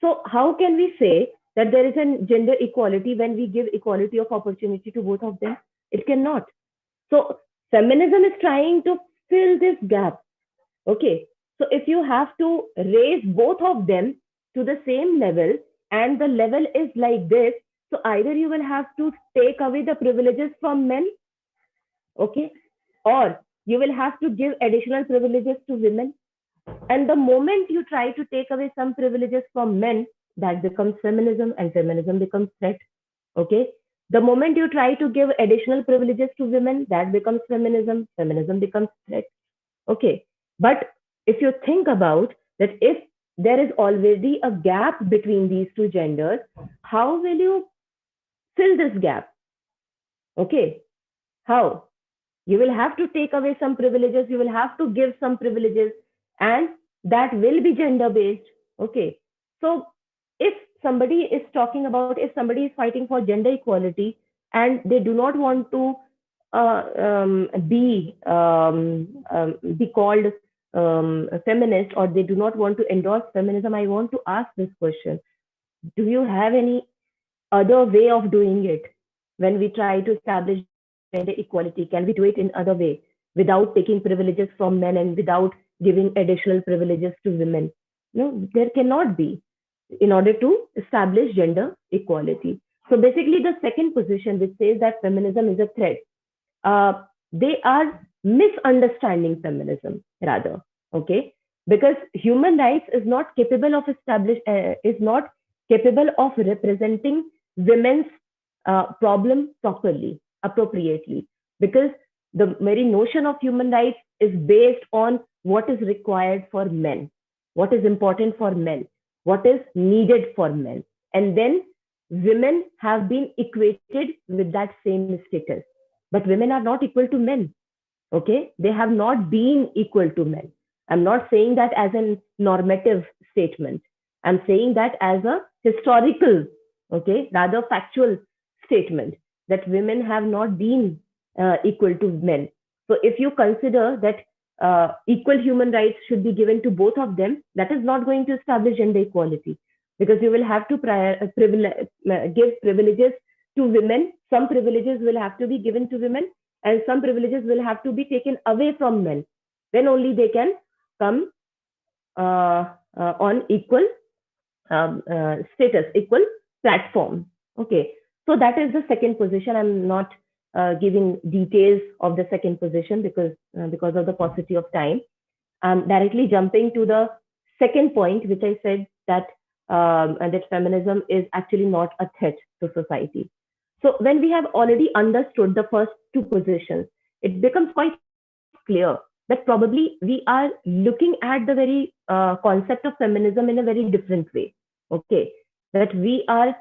So how can we say that there is a gender equality when we give equality of opportunity to both of them? It cannot. So feminism is trying to fill this gap. Okay. So if you have to raise both of them to the same level, and the level is like this, so either you will have to take away the privileges from men, okay, or you will have to give additional privileges to women. And the moment you try to take away some privileges from men, that becomes feminism, and feminism becomes threat. Okay. The moment you try to give additional privileges to women, that becomes feminism. Feminism becomes threat. Okay. But if you think about that, if there is already a gap between these two genders, how will you fill this gap? Okay. How? You will have to take away some privileges, you will have to give some privileges, and that will be gender based. Okay. So if somebody is talking about, if somebody is fighting for gender equality and they do not want to be called a feminist, or they do not want to endorse feminism, I want to ask this question: do you have any other way of doing it? When we try to establish gender equality, can we do it in other way without taking privileges from men and without giving additional privileges to women? No, there cannot be, in order to establish gender equality. So basically, the second position, which says that feminism is a threat, they are misunderstanding feminism rather. Okay, because human rights is not capable of is not capable of representing women's problem properly, appropriately, because the very notion of human rights is based on what is required for men, what is important for men, what is needed for men, and then women have been equated with that same status. But women are not equal to men. Okay, they have not been equal to men. I'm not saying that as a normative statement, I'm saying that as a historical, okay, rather factual statement, that women have not been equal to men. So if you consider that equal human rights should be given to both of them, that is not going to establish gender equality, because you will have to give privileges to women. Some privileges will have to be given to women, and some privileges will have to be taken away from men. Then only they can come on equal status, equal platform. Okay, so that is the second position. I'm not giving details of the second position because of the paucity of time. I'm directly jumping to the second point, which I said that that feminism is actually not a threat to society. So when we have already understood the first two positions, it becomes quite clear that probably we are looking at the very concept of feminism in a very different way. Okay, that we are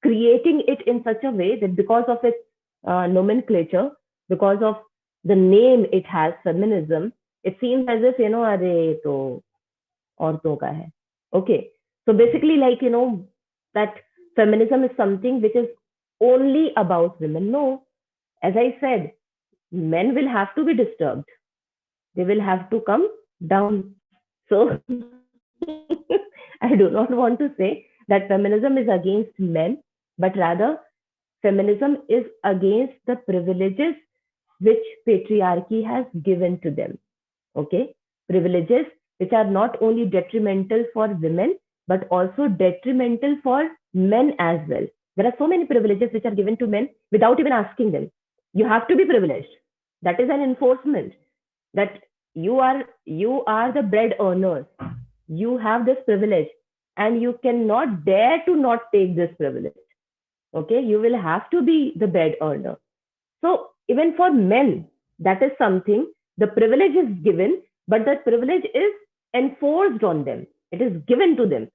creating it in such a way that because of its nomenclature, because of the name it has, feminism, it seems as if, अरे तो औरतों का है. Okay, so basically, like, that feminism is something which is only about women. No, as I said, men will have to be disturbed. They will have to come down. So I do not want to say that feminism is against men, but rather feminism is against the privileges which patriarchy has given to them. Okay, privileges which are not only detrimental for women, but also detrimental for men as well. There are so many privileges which are given to men without even asking them. You have to be privileged. That is an enforcement that you are the bread earners. You have this privilege, and you cannot dare to not take this privilege. Okay, you will have to be the bread earner. So even for men, that is something, the privilege is given, but that privilege is enforced on them. It is given to them.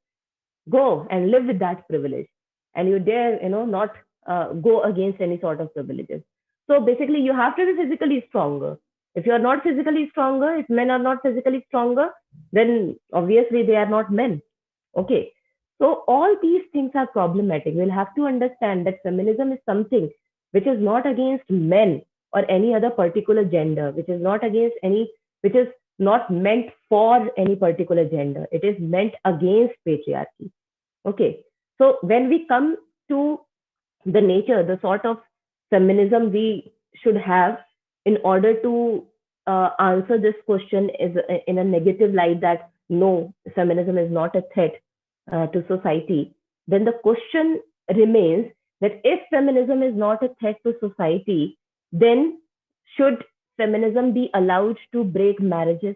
Go and live with that privilege, and you dare, not go against any sort of privileges. So basically, you have to be physically stronger. If you are not physically stronger, if men are not physically stronger, then obviously they are not men. Okay. So all these things are problematic. We'll have to understand that feminism is something which is not against men or any other particular gender, which is not against any which is not meant for any particular gender. It is meant against patriarchy. Okay. So when we come to the nature, the sort of feminism we should have in order to answer this question is in a negative light, that no, feminism is not a threat to society, then the question remains that if feminism is not a threat to society, then should feminism be allowed to break marriages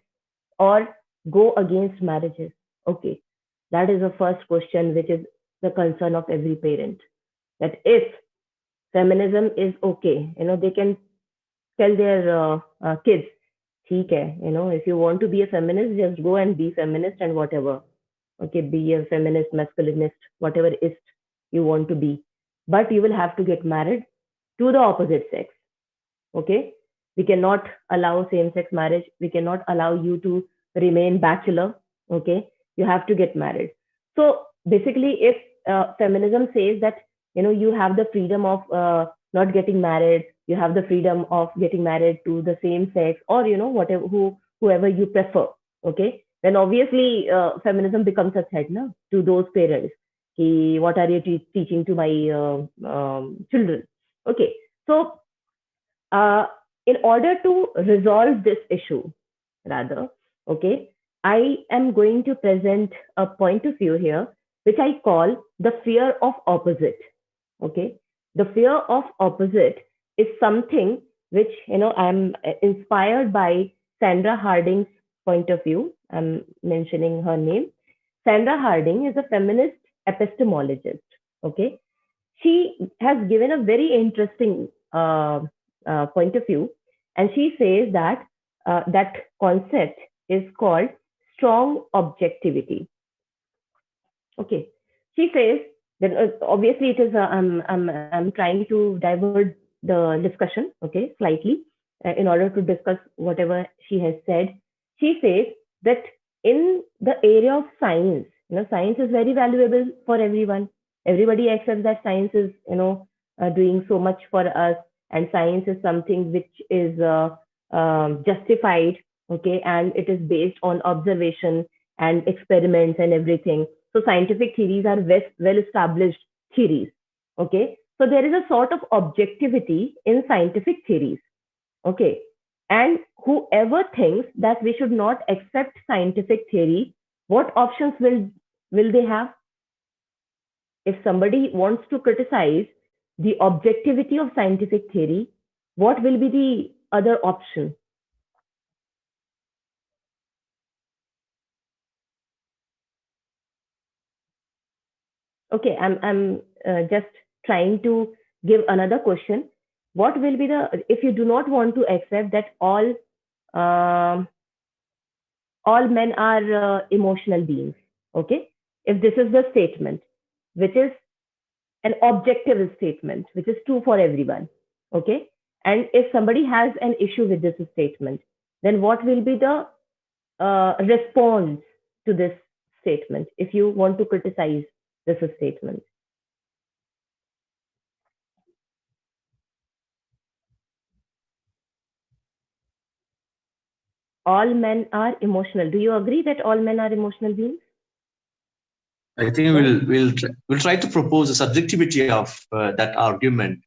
or go against marriages? Okay, that is the first question, which is the concern of every parent. That if feminism is okay, they can tell their kids, ठीक है, if you want to be a feminist, just go and be feminist and whatever. Okay, be a feminist, masculinist, whatever is you want to be. But you will have to get married to the opposite sex. Okay, we cannot allow same-sex marriage. We cannot allow you to remain bachelor. Okay, you have to get married. So basically, if feminism says that you have the freedom of not getting married, you have the freedom of getting married to the same sex, or whatever, whoever you prefer. Okay, then obviously feminism becomes a threat to those parents. What are you teaching to my children? Okay, so in order to resolve this issue, rather, okay, I am going to present a point of view here, which I call the fear of opposite. Okay, the fear of opposite is something which I'm inspired by Sandra Harding's point of view. I'm mentioning her name. Sandra Harding is a feminist epistemologist. Okay, she has given a very interesting point of view, and she says that that concept is called strong objectivity. Okay, she says that obviously it is. I'm trying to divert the discussion, okay, slightly, in order to discuss whatever she has said. She says that in the area of science, science is very valuable for everyone. Everybody accepts that science is, doing so much for us, and science is something which is justified, okay, and it is based on observation and experiments and everything. So scientific theories are well established theories, okay. So there is a sort of objectivity in scientific theories, okay. And whoever thinks that we should not accept scientific theory, what options will they have? If somebody wants to criticize the objectivity of scientific theory, what will be the other option? Okay, I'm just trying to give another question. What will be if you do not want to accept that all men are emotional beings, okay? If this is the statement, which is an objective statement, which is true for everyone, okay? And if somebody has an issue with this statement, then what will be the response to this statement if you want to criticize this statement? All men are emotional. Do you agree that all men are emotional beings? I think we'll try to propose a subjectivity of that argument.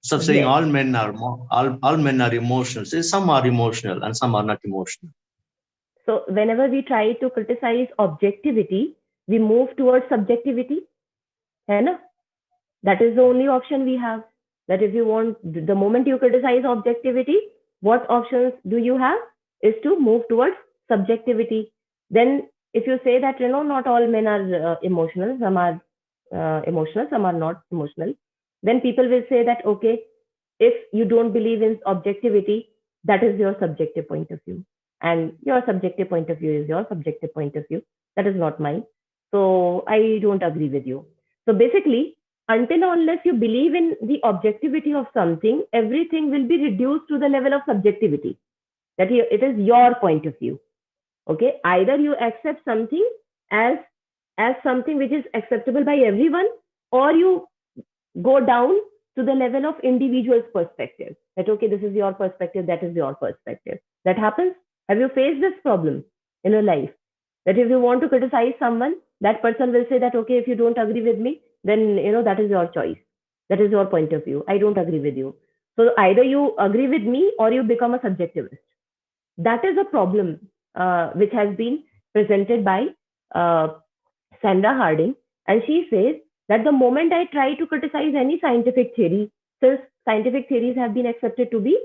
So saying Yes. all men are emotional. Say some are emotional and some are not emotional. So whenever we try to criticize objectivity, we move towards subjectivity. है ना? That is the only option we have. That if you want, the moment you criticize objectivity, what options do you have? Is to move towards subjectivity. Then if you say that, not all men are emotional, some are emotional, some are not emotional, then people will say that, okay, if you don't believe in objectivity, that is your subjective point of view. And your subjective point of view is your subjective point of view. That is not mine. So I don't agree with you. So basically, until unless you believe in the objectivity of something, everything will be reduced to the level of subjectivity. That it is your point of view. Okay, either you accept something as something which is acceptable by everyone, or you go down to the level of individual's perspective. That okay, this is your perspective, that is your perspective. That happens Have you faced this problem in your life? That if you want to criticize someone, that person will say that, okay, if you don't agree with me, then, that is your choice. That is your point of view. I don't agree with you. So either you agree with me or you become a subjectivist. That is a problem which has been presented by uh, Sandra Harding. And she says that the moment I try to criticize any scientific theory, since scientific theories have been accepted to be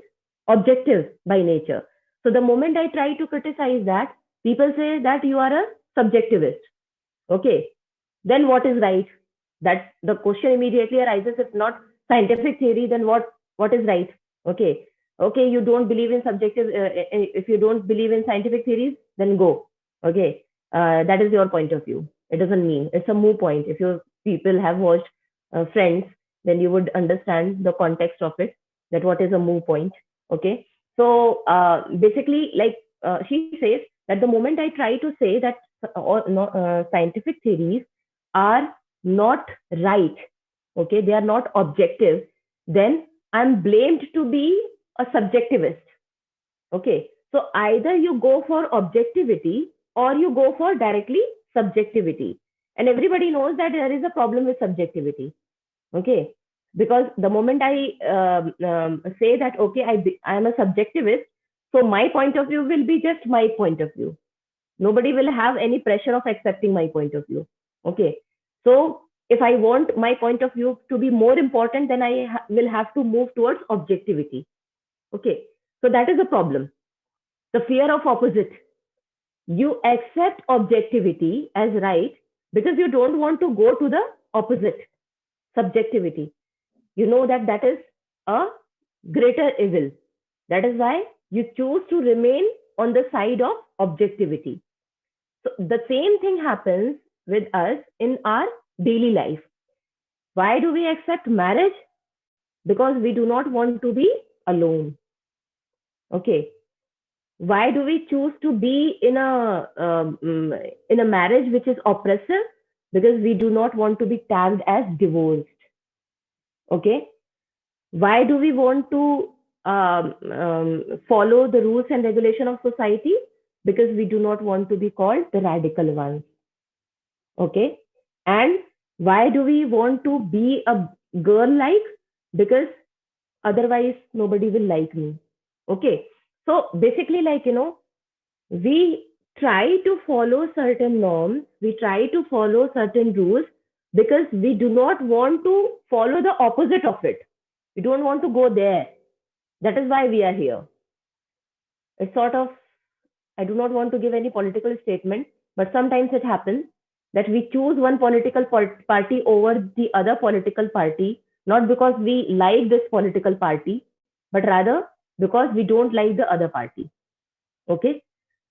objective by nature. So the moment I try to criticize that, people say that you are a subjectivist. Okay, then what is right? That the question immediately arises, if not scientific theory, then what is right? Okay, okay, you don't believe in subjective, if you don't believe in scientific theories, then go. Okay, that is your point of view. It doesn't mean, it's a moot point. If you people have watched Friends, then you would understand the context of it, that what is a moot point. Okay, so basically, like she says that the moment I try to say that scientific theories are not right, okay, they are not objective, then I'm blamed to be a subjectivist. Okay, so either you go for objectivity or you go for directly subjectivity. And everybody knows that there is a problem with subjectivity. Okay, because the moment I say that, okay, I am a subjectivist, so my point of view will be just my point of view. Nobody will have any pressure of accepting my point of view. Okay, so if I want my point of view to be more important, then I will have to move towards objectivity. Okay, so that is a problem. The fear of opposite. You accept objectivity as right because you don't want to go to the opposite, subjectivity. You know that that is a greater evil. That is why you choose to remain on the side of objectivity. So the same thing happens with us in our daily life. Why do we accept marriage? Because we do not want to be alone. Okay. Why do we choose to be in a marriage which is oppressive? Because we do not want to be tagged as divorced. Okay. Why do we want to follow the rules and regulation of society? Because we do not want to be called the radical ones. Okay. And why do we want to be a girl like? Because otherwise nobody will like me. Okay. So basically, like, we try to follow certain norms, we try to follow certain rules because we do not want to follow the opposite of it. We don't want to go there. That is why we are here. It's sort of, I do not want to give any political statement, but sometimes it happens that we choose one political party over the other political party, not because we like this political party, but rather because we don't like the other party. Okay,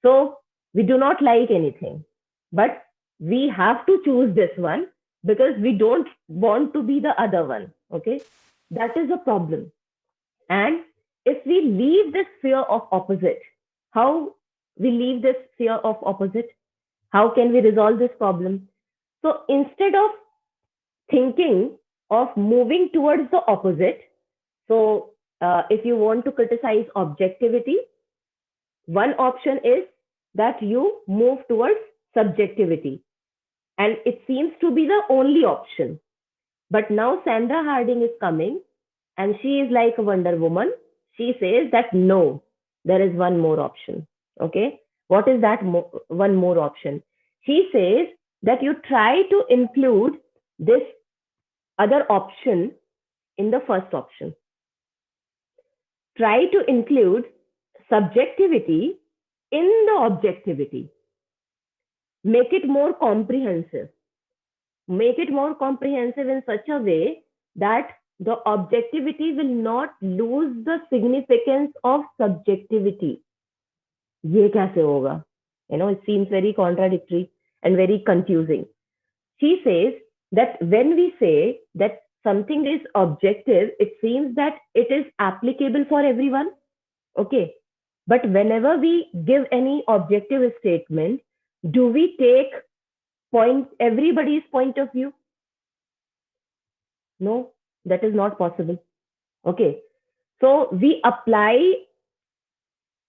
so we do not like anything, but we have to choose this one because we don't want to be the other one. Okay, that is a problem. And if we leave this fear of opposite, how we leave this fear of opposite? How can we resolve this problem? So instead of thinking of moving towards the opposite, so if you want to criticize objectivity, one option is that you move towards subjectivity. And it seems to be the only option. But now Sandra Harding is coming and she is like a Wonder Woman. She says that no, there is one more option. Okay. What is that one more option? She says that you try to include this other option in the first option. Try to include subjectivity in the objectivity. Make it more comprehensive. Make it more comprehensive in such a way that the objectivity will not lose the significance of subjectivity. ये कैसे होगा? It seems very contradictory and very confusing. She says that when we say that something is objective, it seems that it is applicable for everyone. Okay. But whenever we give any objective statement, do we take everybody's point of view? No, that is not possible. Okay. So we apply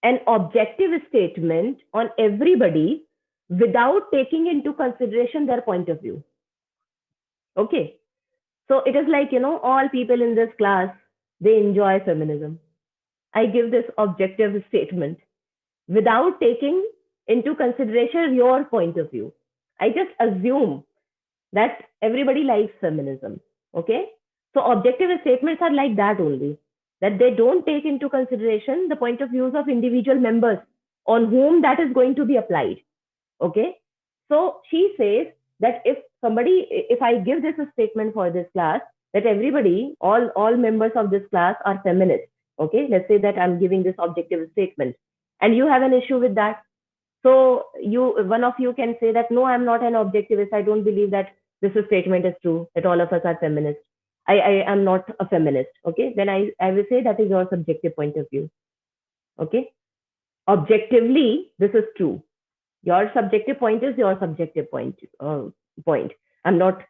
an objective statement on everybody without taking into consideration their point of view. Okay. So it is like, all people in this class, they enjoy feminism. I give this objective statement without taking into consideration your point of view. I just assume that everybody likes feminism. Okay. So objective statements are like that only, that they don't take into consideration the point of views of individual members on whom that is going to be applied. Okay. So she says that if I give this a statement for this class, that everybody, all members of this class are feminists. Okay. Let's say that I'm giving this objective statement and you have an issue with that. So one of you can say that, no, I'm not an objectivist. I don't believe that this statement is true, that all of us are feminists. I am not a feminist. Okay. Then I will say that is your subjective point of view. Okay. Objectively, this is true. Your subjective point is your subjective point. I'm not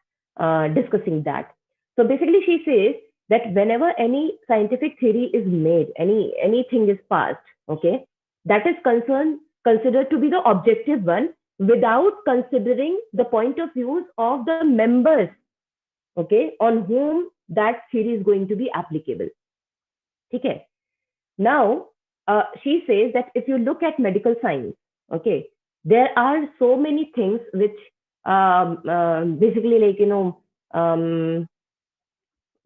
discussing that. So basically, she says that whenever any scientific theory is made, anything is passed, okay, that is considered to be the objective one without considering the point of views of the members, okay, on whom that theory is going to be applicable. Okay. Now, she says that if you look at medical science, okay, there are so many things which basically, like,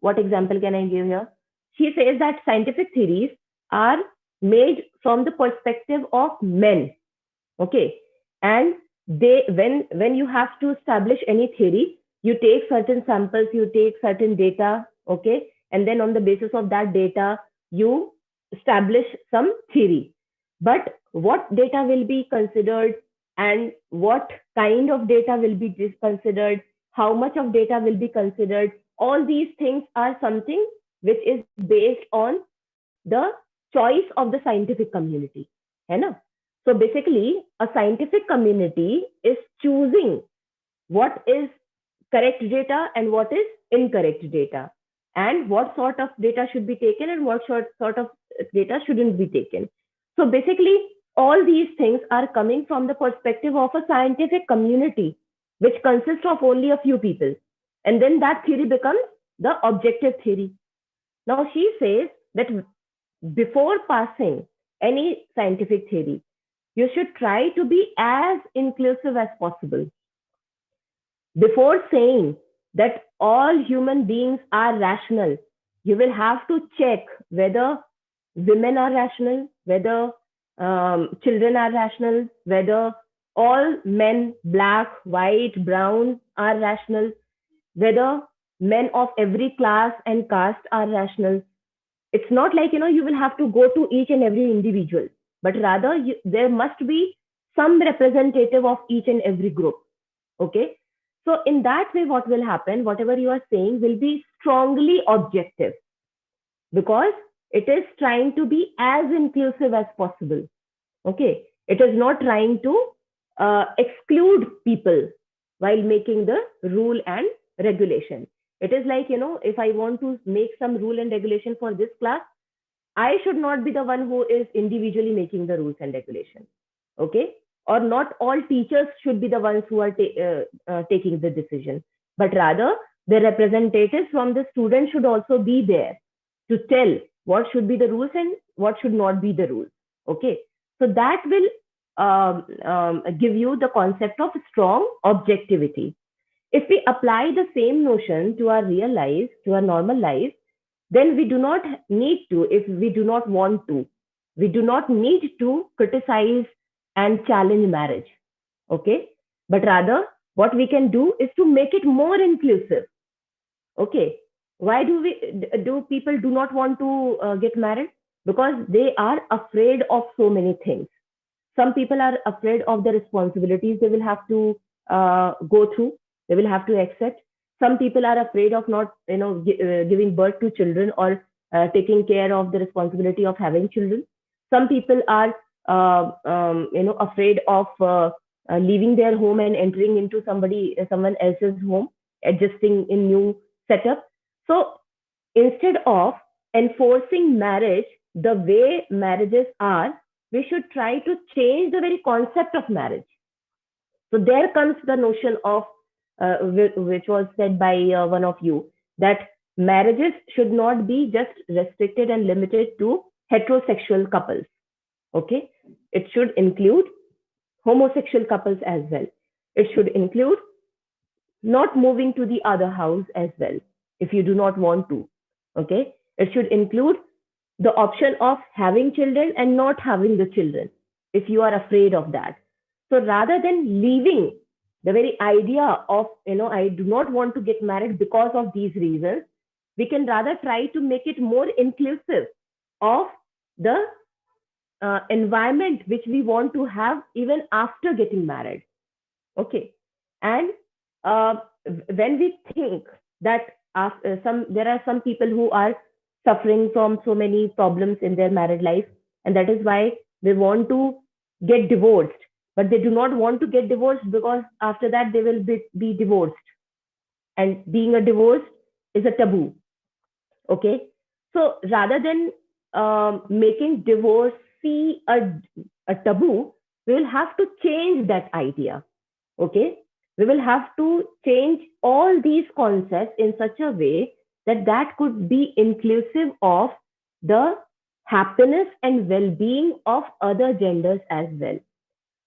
what example can I give here? She says that scientific theories are made from the perspective of men. Okay. And when you have to establish any theory, you take certain samples, you take certain data, okay, and then on the basis of that data, you establish some theory. But what data will be considered and what kind of data will be considered, how much of data will be considered, all these things are something which is based on the choice of the scientific community. So basically, a scientific community is choosing what is correct data and what is incorrect data, and what sort of data should be taken and what sort of data shouldn't be taken. So basically, all these things are coming from the perspective of a scientific community, which consists of only a few people. And then that theory becomes the objective theory. Now, she says that before passing any scientific theory, you should try to be as inclusive as possible. Before saying that all human beings are rational, you will have to check whether women are rational, whether children are rational, whether all men, black, white, brown, are rational, whether men of every class and caste are rational. It's not like, you will have to go to each and every individual, but rather there must be some representative of each and every group. Okay. So in that way, what will happen, whatever you are saying will be strongly objective, because it is trying to be as inclusive as possible. Okay. It is not trying to exclude people while making the rule and regulation. It is like, if I want to make some rule and regulation for this class, I should not be the one who is individually making the rules and regulations. Okay. Or not all teachers should be the ones who are taking the decision, but rather the representatives from the students should also be there to tell what should be the rules and what should not be the rules. Okay. So that will give you the concept of strong objectivity. If we apply the same notion to our real life, to our normal life, then we do not need to, if we do not want to, we do not need to criticize and challenge marriage. Okay. But rather, what we can do is to make it more inclusive. Okay. Why do people do not want to get married? Because they are afraid of so many things. Some people are afraid of the responsibilities they will have to go through. They will have to accept. Some people are afraid of not, giving birth to children or taking care of the responsibility of having children. Some people are, afraid of leaving their home and entering into someone else's home, adjusting in new setup. So instead of enforcing marriage the way marriages are, we should try to change the very concept of marriage. So there comes the notion of, which was said by one of you, that marriages should not be just restricted and limited to heterosexual couples. Okay, it should include homosexual couples as well. It should include not moving to the other house as well if you do not want to. Okay, it should include the option of having children and not having the children if you are afraid of that. So rather than leaving the very idea of, I do not want to get married because of these reasons, we can rather try to make it more inclusive of the environment which we want to have even after getting married. Okay. And when we think that there are some people who are suffering from so many problems in their married life, and that is why they want to get divorced, but they do not want to get divorced because after that they will be divorced, and being a divorce is a taboo. Okay, so rather than making divorce see a taboo, we will have to change that idea. Okay, we will have to change all these concepts in such a way that that could be inclusive of the happiness and well-being of other genders as well.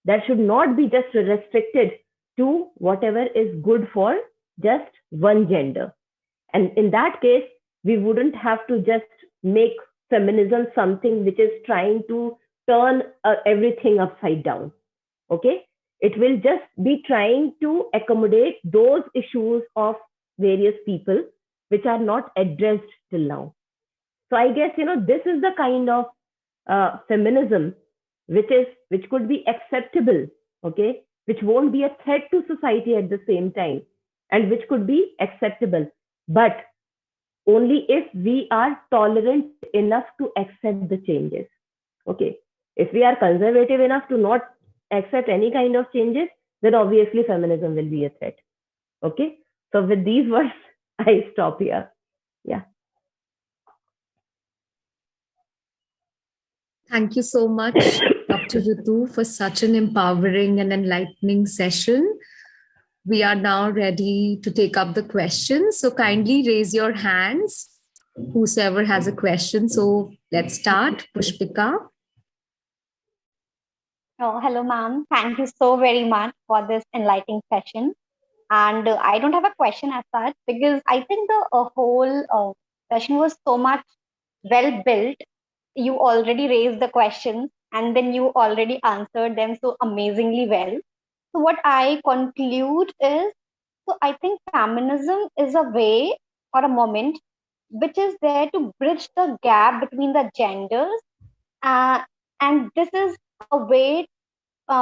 That should not be just restricted to whatever is good for just one gender. And in that case, we wouldn't have to just make feminism something which is trying to turn everything upside down. Okay, it will just be trying to accommodate those issues of various people which are not addressed till now. So I guess, this is the kind of feminism which could be acceptable, okay, which won't be a threat to society at the same time, and which could be acceptable, but only if we are tolerant enough to accept the changes. Okay, if we are conservative enough to not accept any kind of changes, then obviously feminism will be a threat. Okay, so with these words, I stop here. Yeah. Thank you so much, Dr. Reetu, for such an empowering and enlightening session. We are now ready to take up the questions. So kindly raise your hands, whosoever has a question. So let's start. Pushpika. Oh, hello, ma'am. Thank you so very much for this enlightening session. And I don't have a question as such because I think the whole session was so much well built. You already raised the questions and then you already answered them so amazingly well. So what I conclude is, so I think feminism is a way or a moment which is there to bridge the gap between the genders. And this is a way,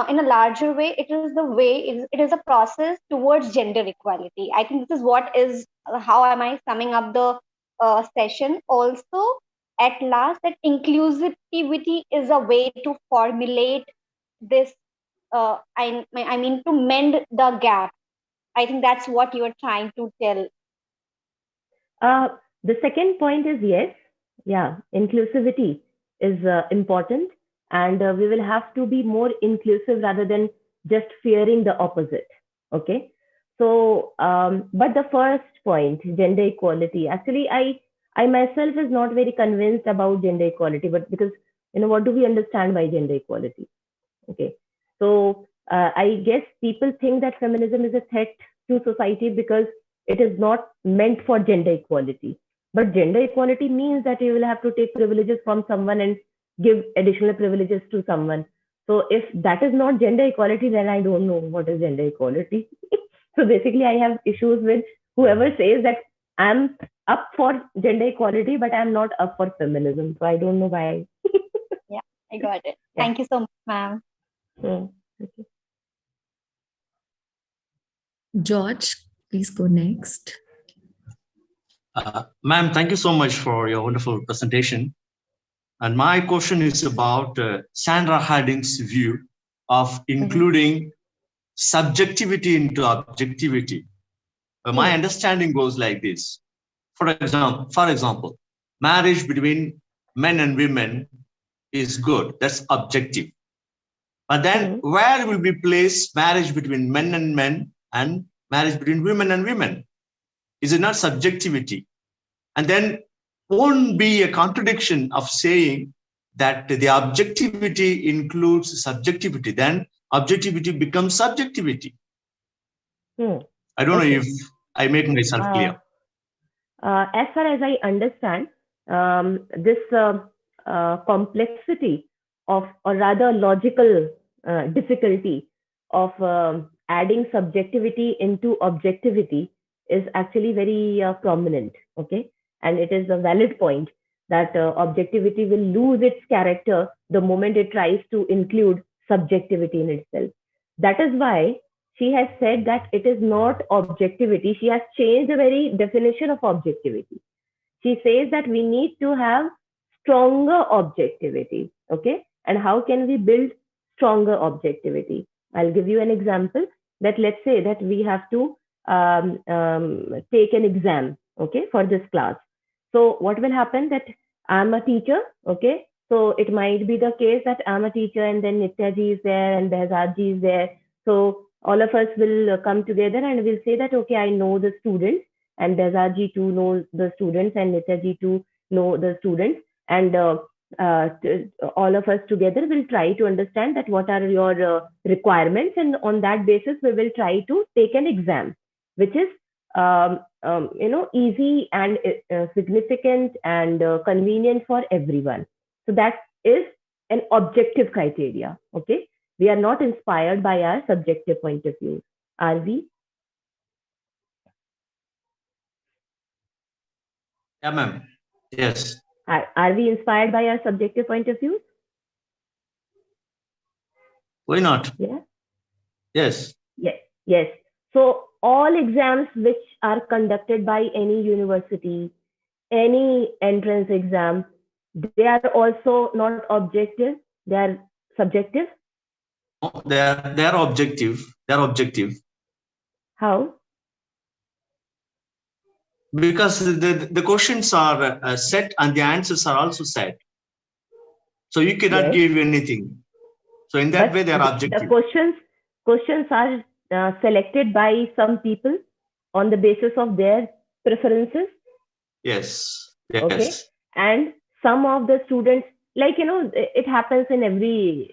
in a larger way, it is the way, it is a process towards gender equality. I think this is what is, how am I summing up the session. Also, at last, that inclusivity is a way to formulate this, I mean, to mend the gap. I think that's what you are trying to tell. The second point is yes. Yeah, inclusivity is important, and we will have to be more inclusive rather than just fearing the opposite. Okay. So, but the first point, gender equality, actually, I myself is not very convinced about gender equality, but because, what do we understand by gender equality? Okay. So I guess people think that feminism is a threat to society because it is not meant for gender equality. But gender equality means that you will have to take privileges from someone and give additional privileges to someone. So if that is not gender equality, then I don't know what is gender equality. So basically, I have issues with whoever says that I'm up for gender equality, but I'm not up for feminism. So I don't know why. Yeah, I got it. Yeah. Thank you so much, ma'am. Okay. George, please go next. Ma'am, thank you so much for your wonderful presentation. And my question is about Sandra Harding's view of including subjectivity into objectivity. My understanding goes like this. For example, marriage between men and women is good. That's objective. But then where will be placed marriage between men and marriage between women and women? Is it not subjectivity? And then won't be a contradiction of saying that the objectivity includes subjectivity. Then objectivity becomes subjectivity. I don't know if I make myself clear. As far as I understand, this complexity of, or rather logical difficulty of adding subjectivity into objectivity is actually very prominent. Okay, and it is a valid point that objectivity will lose its character the moment it tries to include subjectivity in itself. That is why she has said that it is not objectivity. She has changed the very definition of objectivity. She says that we need to have stronger objectivity. Okay. And how can we build stronger objectivity? I'll give you an example that let's say that we have to take an exam, okay, for this class. So what will happen that I'm a teacher, okay? So it might be the case that I'm a teacher and then Nityaji is there and Behzadji is there. So all of us will come together and we'll say that, okay, I know the students and Behzadji too knows the students and Nityaji too know the students. And all of us together will try to understand that what are your requirements. And on that basis, we will try to take an exam, which is easy and significant and convenient for everyone. So that is an objective criteria. Okay, we are not inspired by our subjective point of view, are we? Yeah, ma'am. Yes. Are we inspired by our subjective point of view? Why not? Yeah. Yes. Yes. So all exams which are conducted by any university, any entrance exam, they are also not objective. They are subjective. No, they are objective. They are objective. How? Because the questions are set and the answers are also set. So you cannot give anything. So in that way, they are objective. The questions are selected by some people on the basis of their preferences. Yes. Okay. And some of the students, like, it happens in every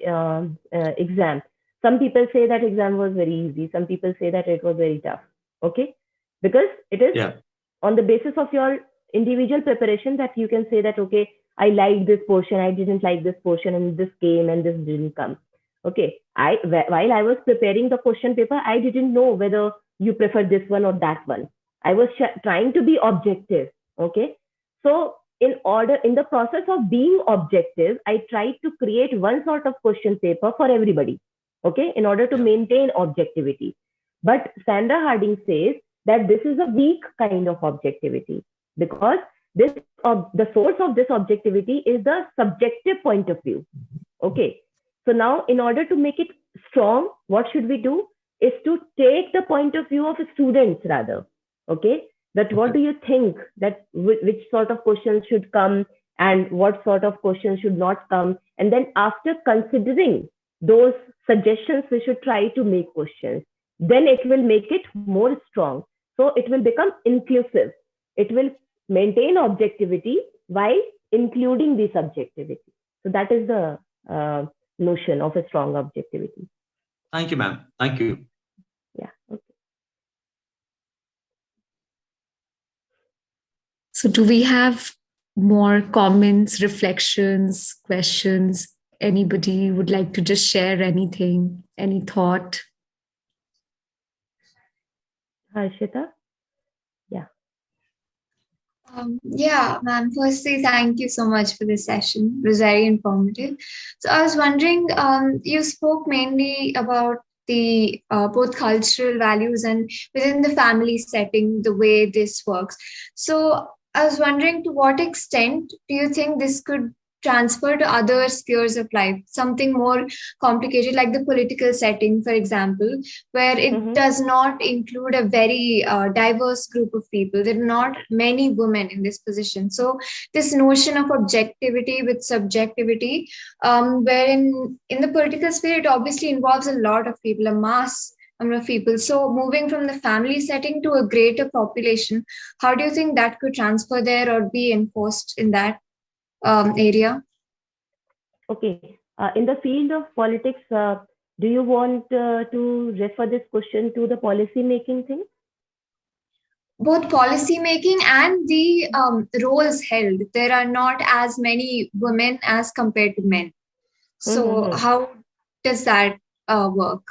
exam. Some people say that exam was very easy. Some people say that it was very tough. Okay. Because it is on the basis of your individual preparation that you can say that, okay, I like this portion, I didn't like this portion, and this came and this didn't come. Okay, while I was preparing the question paper, I didn't know whether you prefer this one or that one. I was trying to be objective. Okay, so in the process of being objective, I tried to create one sort of question paper for everybody. Okay, in order to maintain objectivity. But Sandra Harding says that this is a weak kind of objectivity because the source of this objectivity is the subjective point of view. Okay. So now, in order to make it strong, what should we do? Is to take the point of view of students rather. Okay, that what do you think that which sort of questions should come and what sort of questions should not come, and then after considering those suggestions, we should try to make questions. Then it will make it more strong. So it will become inclusive. It will maintain objectivity while including the subjectivity. So that is the notion of a strong objectivity. Thank you, ma'am. Thank you. Yeah. Okay. So do we have more comments, reflections, questions? Anybody would like to just share anything, any thought? Harshita? Yeah, ma'am. Firstly, thank you so much for this session. It was very informative. So I was wondering, you spoke mainly about the both cultural values and within the family setting, the way this works. So I was wondering, to what extent do you think this could transfer to other spheres of life, something more complicated like the political setting, for example, where it does not include a very diverse group of people. There are not many women in this position. So this notion of objectivity with subjectivity, wherein in the political sphere, it obviously involves a lot of people, a mass number of people. So moving from the family setting to a greater population, how do you think that could transfer there or be enforced in that area? Okay. In the field of politics, do you want to refer this question to the policy making thing? Both policy making and the roles held. There are not as many women as compared to men. So how does that work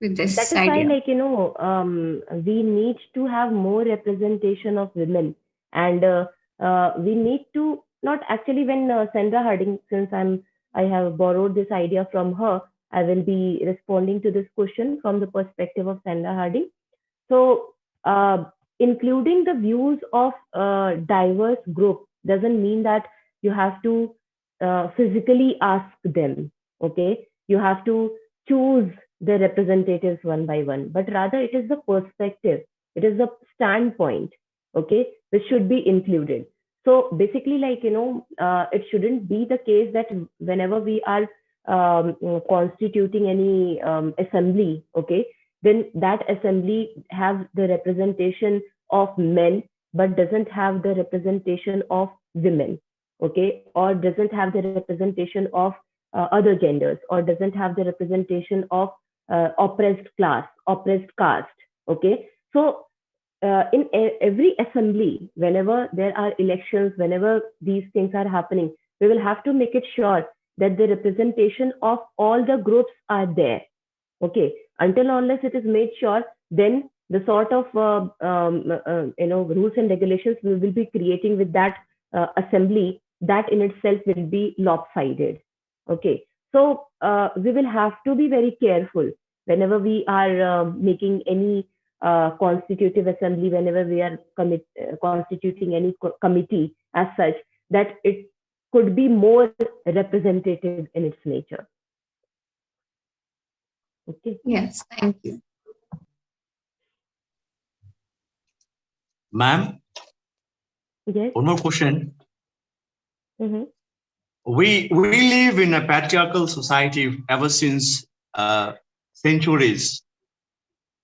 with this That is idea? why, like, we need to have more representation of women, and we need to not actually when Sandra Harding, since I have borrowed this idea from her, I will be responding to this question from the perspective of Sandra Harding. So, including the views of diverse group doesn't mean that you have to physically ask them. Okay, you have to choose the representatives one by one, but rather it is the perspective, it is the standpoint, okay, which should be included. So basically, like, it shouldn't be the case that whenever we are constituting any assembly, okay, then that assembly have the representation of men, but doesn't have the representation of women, okay, or doesn't have the representation of other genders, or doesn't have the representation of oppressed class, oppressed caste. Okay, so in every assembly, whenever there are elections, whenever these things are happening, we will have to make it sure that the representation of all the groups are there. Okay, until unless it is made sure, then the sort of rules and regulations we will be creating with that assembly, that in itself will be lopsided. Okay, so we will have to be very careful whenever we are making any constitutive assembly, whenever we are constituting any committee as such, that it could be more representative in its nature. Okay. Yes, thank you. Ma'am? Yes. One more question. We live in a patriarchal society ever since centuries.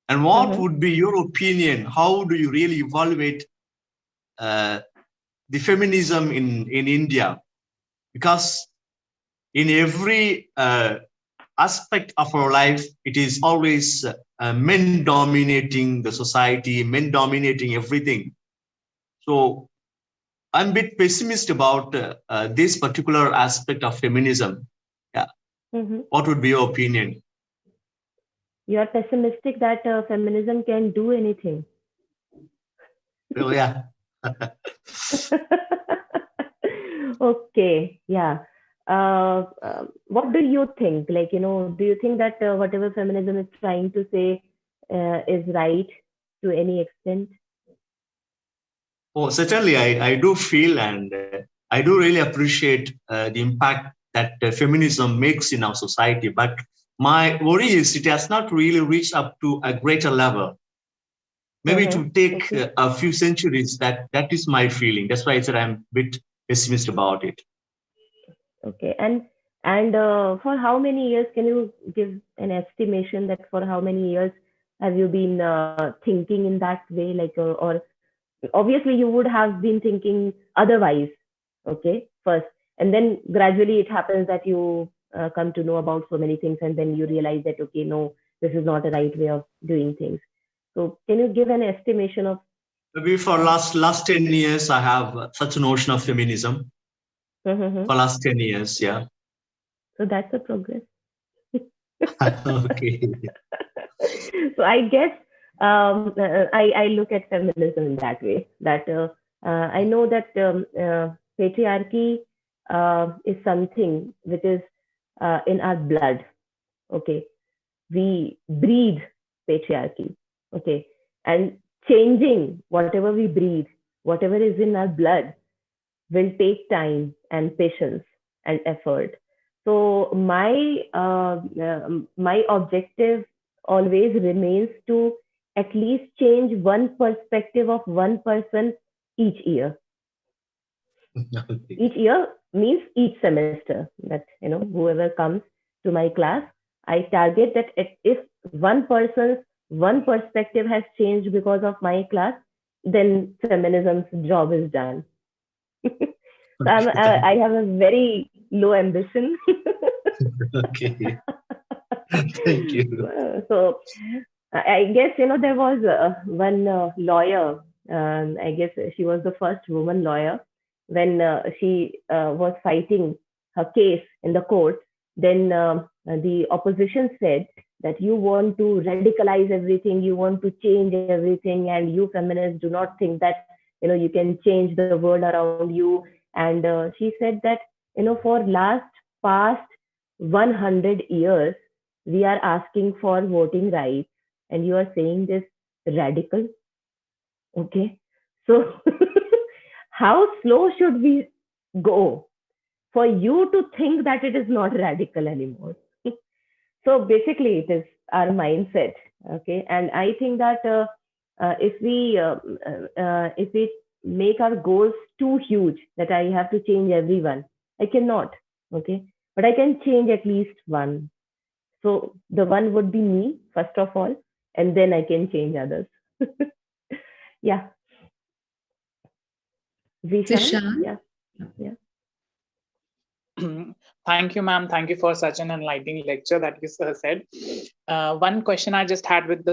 And what would be your opinion? How do you really evaluate the feminism in India? Because in every aspect of our life, it is always men dominating the society, men dominating everything. So I'm a bit pessimist about this particular aspect of feminism. Yeah. What would be your opinion? You are pessimistic that feminism can do anything. Oh, yeah. Okay. Yeah. What do you think? Like, do you think that whatever feminism is trying to say is right to any extent? Oh, certainly, I do feel and I do really appreciate the impact that feminism makes in our society. But my worry is it has not really reached up to a greater level. Maybe it will take a few centuries. That is my feeling. That's why I said I'm a bit pessimist about it. Okay, and for how many years, can you give an estimation that for how many years have you been thinking in that way? Like, or obviously you would have been thinking otherwise, okay, first, and then gradually it happens that you come to know about so many things, and then you realize that, okay, no, this is not a right way of doing things. So can you give an estimation of? Maybe for last 10 years, I have such a notion of feminism. For last 10 years, yeah. So that's a progress. Okay. So I guess I look at feminism in that way, that I know that patriarchy is something which is in our blood. Okay, we breathe patriarchy. Okay, and changing whatever we breathe, whatever is in our blood, will take time and patience. and effort. So my objective always remains to at least change one perspective of one person each year. Okay. Each year means each semester. That whoever comes to my class, I target that if one person's one perspective has changed because of my class, then feminism's job is done. So Okay. I have a very low ambition. Okay. Thank you. So I guess there was one lawyer. I guess she was the first woman lawyer when she was fighting her case in the court. Then the opposition said that you want to radicalize everything, you want to change everything, and you feminists do not think that you can change the world around you. And she said that for past 100 years we are asking for voting rights, and you are saying this radical. Okay, so how slow should we go for you to think that it is not radical anymore? So basically it is our mindset. Okay, and I think that if we make our goals too huge, that I have to change everyone, I cannot. Okay, but I can change at least one. So the one would be me, first of all, and then I can change others. Yeah. Zishan? Zishan? Yeah. Yeah. Thank you, ma'am. Thank you for such an enlightening lecture that you said. One question I just had with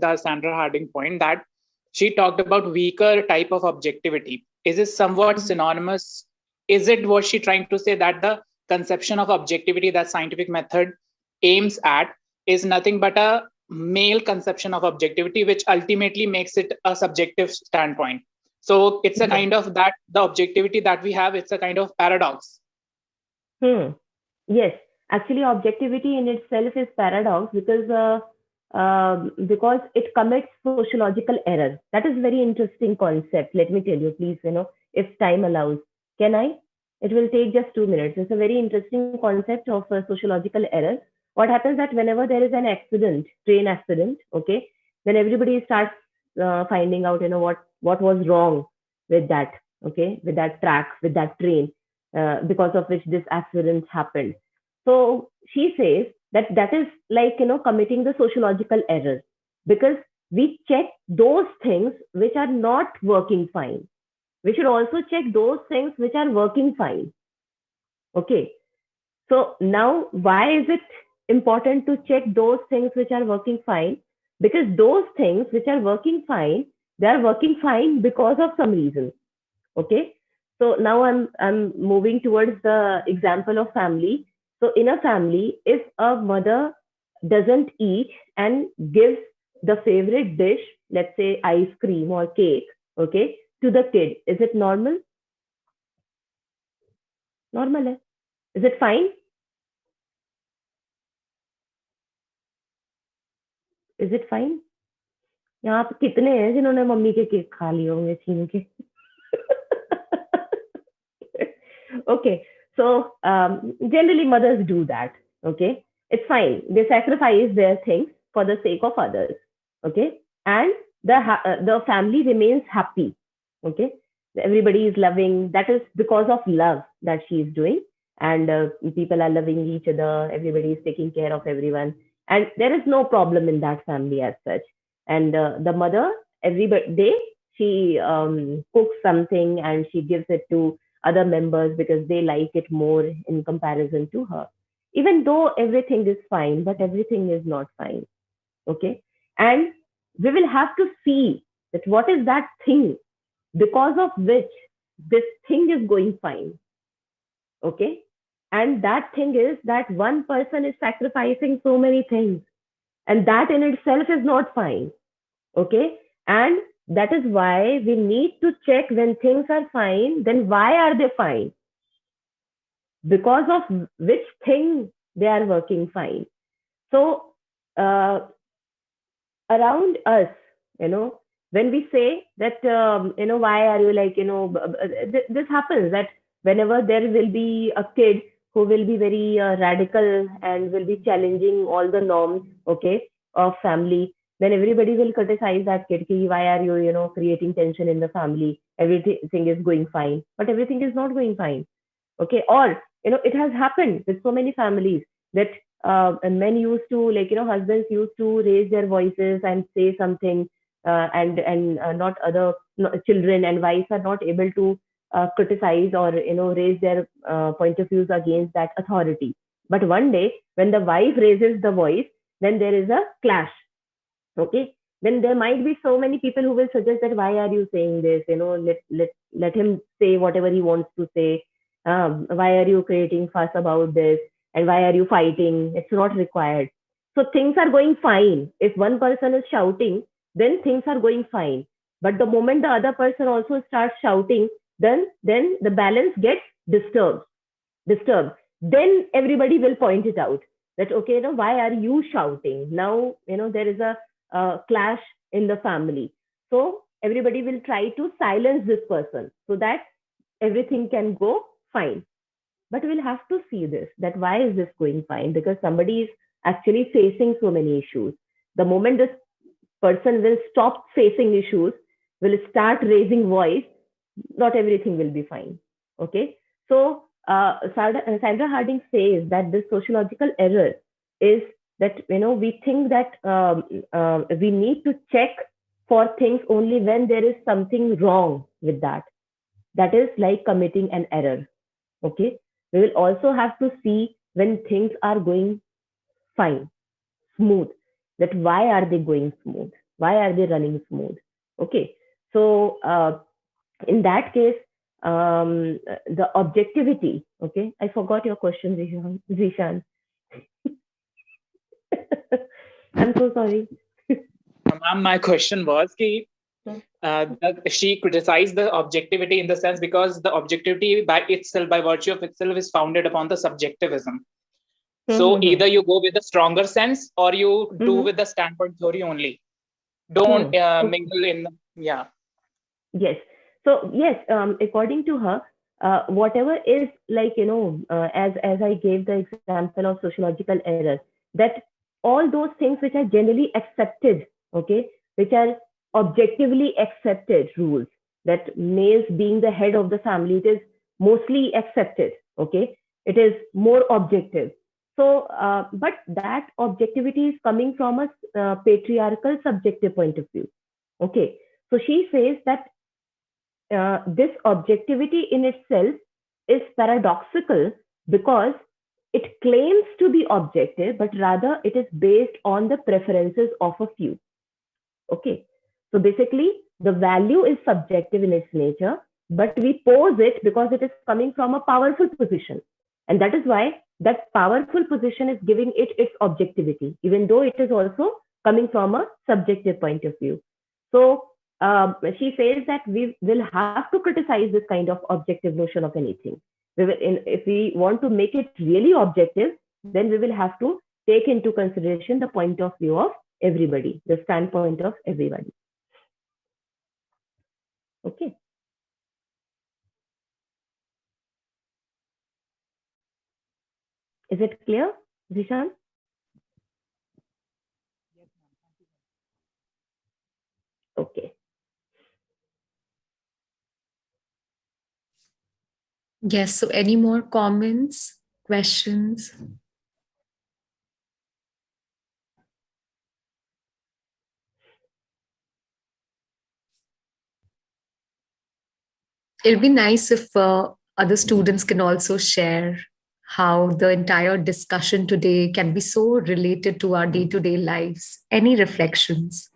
our Sandra Harding point, that she talked about weaker type of objectivity. Is it somewhat synonymous? Is it what she trying to say, that the conception of objectivity that scientific method aims at is nothing but a male conception of objectivity, which ultimately makes it a subjective standpoint? So it's a kind of that the objectivity that we have, it's a kind of paradox. Yes, actually, objectivity in itself is paradox because it commits sociological error. That is very interesting concept. Let me tell you, please, if time allows, can I? It will take just 2 minutes. It's a very interesting concept of sociological error. What happens that whenever there is an accident, train accident, okay, then everybody starts finding out, what was wrong with that, okay, with that track, with that train, because of which this accident happened. So she says that is like committing the sociological error, because we check those things which are not working fine. We should also check those things which are working fine. Okay. So now, why is it important to check those things which are working fine? Because those things which are working fine, they are working fine because of some reason. Okay. So now I'm moving towards the example of family. So in a family, if a mother doesn't eat and gives the favorite dish, let's say ice cream or cake, okay, to the kid, is it normal? Normal. Hai? Is it fine? Is it fine? यहाँ पे कितने हैं जिन्होंने mummy के cake खा लिए होंगे छीन के? Okay, so generally mothers do that. Okay, it's fine. They sacrifice their things for the sake of others. Okay, and the family remains happy. Okay, everybody is loving. That is because of love that she is doing, and people are loving each other. Everybody is taking care of everyone, and there is no problem in that family as such. And the mother, every day she cooks something and she gives it to other members because they like it more in comparison to her. Even though everything is fine, but everything is not fine. Okay. And we will have to see that what is that thing because of which this thing is going fine. Okay. And that thing is that one person is sacrificing so many things, and that in itself is not fine. Okay. And that is why we need to check when things are fine, then why are they fine? Because of which thing they are working fine. So, around us, when we say that, why are you like, this happens that whenever there will be a kid who will be very radical and will be challenging all the norms, okay, of family, then everybody will criticize that kid. Ki, why are you, creating tension in the family? Everything is going fine, but everything is not going fine. Okay, or it has happened with so many families that men used to, like, husbands used to raise their voices and say something, and not other children and wives are not able to criticize or raise their point of views against that authority. But one day when the wife raises the voice, then there is a clash. Okay, then there might be so many people who will suggest that why are you saying this, let him say whatever he wants to say. Why are you creating fuss about this, and why are you fighting? It's not required. So things are going fine. If one person is shouting, then things are going fine. But the moment the other person also starts shouting, then the balance gets disturbed. Then everybody will point it out that, okay, why are you shouting now? There is a clash in the family. So everybody will try to silence this person so that everything can go fine. But we'll have to see this, that why is this going fine? Because somebody is actually facing so many issues. The moment this person will stop facing issues, will start raising voice, not everything will be fine. Okay. So Sandra Harding says that this sociological error is that we think that we need to check for things only when there is something wrong with that. That is like committing an error. Okay, we will also have to see when things are going fine, smooth. That why are they going smooth? Why are they running smooth? Okay, so in that case, the objectivity. Okay, I forgot your question, Zishan. I'm so sorry. My question was she criticized the objectivity in the sense because the objectivity by itself, by virtue of itself, is founded upon the subjectivism. So either you go with the stronger sense or you do with the standpoint theory only. Don't mingle in. Yeah. Yes. So yes, according to her, whatever is like, as I gave the example of sociological error, that all those things which are generally accepted, okay, which are objectively accepted rules, that males being the head of the family, it is mostly accepted, okay, it is more objective. So, but that objectivity is coming from a patriarchal subjective point of view, okay. So she says that this objectivity in itself is paradoxical because it claims to be objective, but rather it is based on the preferences of a few. Okay. So basically, the value is subjective in its nature, but we pose it because it is coming from a powerful position. And that is why that powerful position is giving it its objectivity, even though it is also coming from a subjective point of view. So she says that we will have to criticize this kind of objective notion of anything. If we want to make it really objective, then we will have to take into consideration the point of view of everybody, the standpoint of everybody. Okay. Is it clear, Zishan? Okay. Yes, so any more comments, questions? It'll be nice if other students can also share how the entire discussion today can be so related to our day-to-day lives. Any reflections?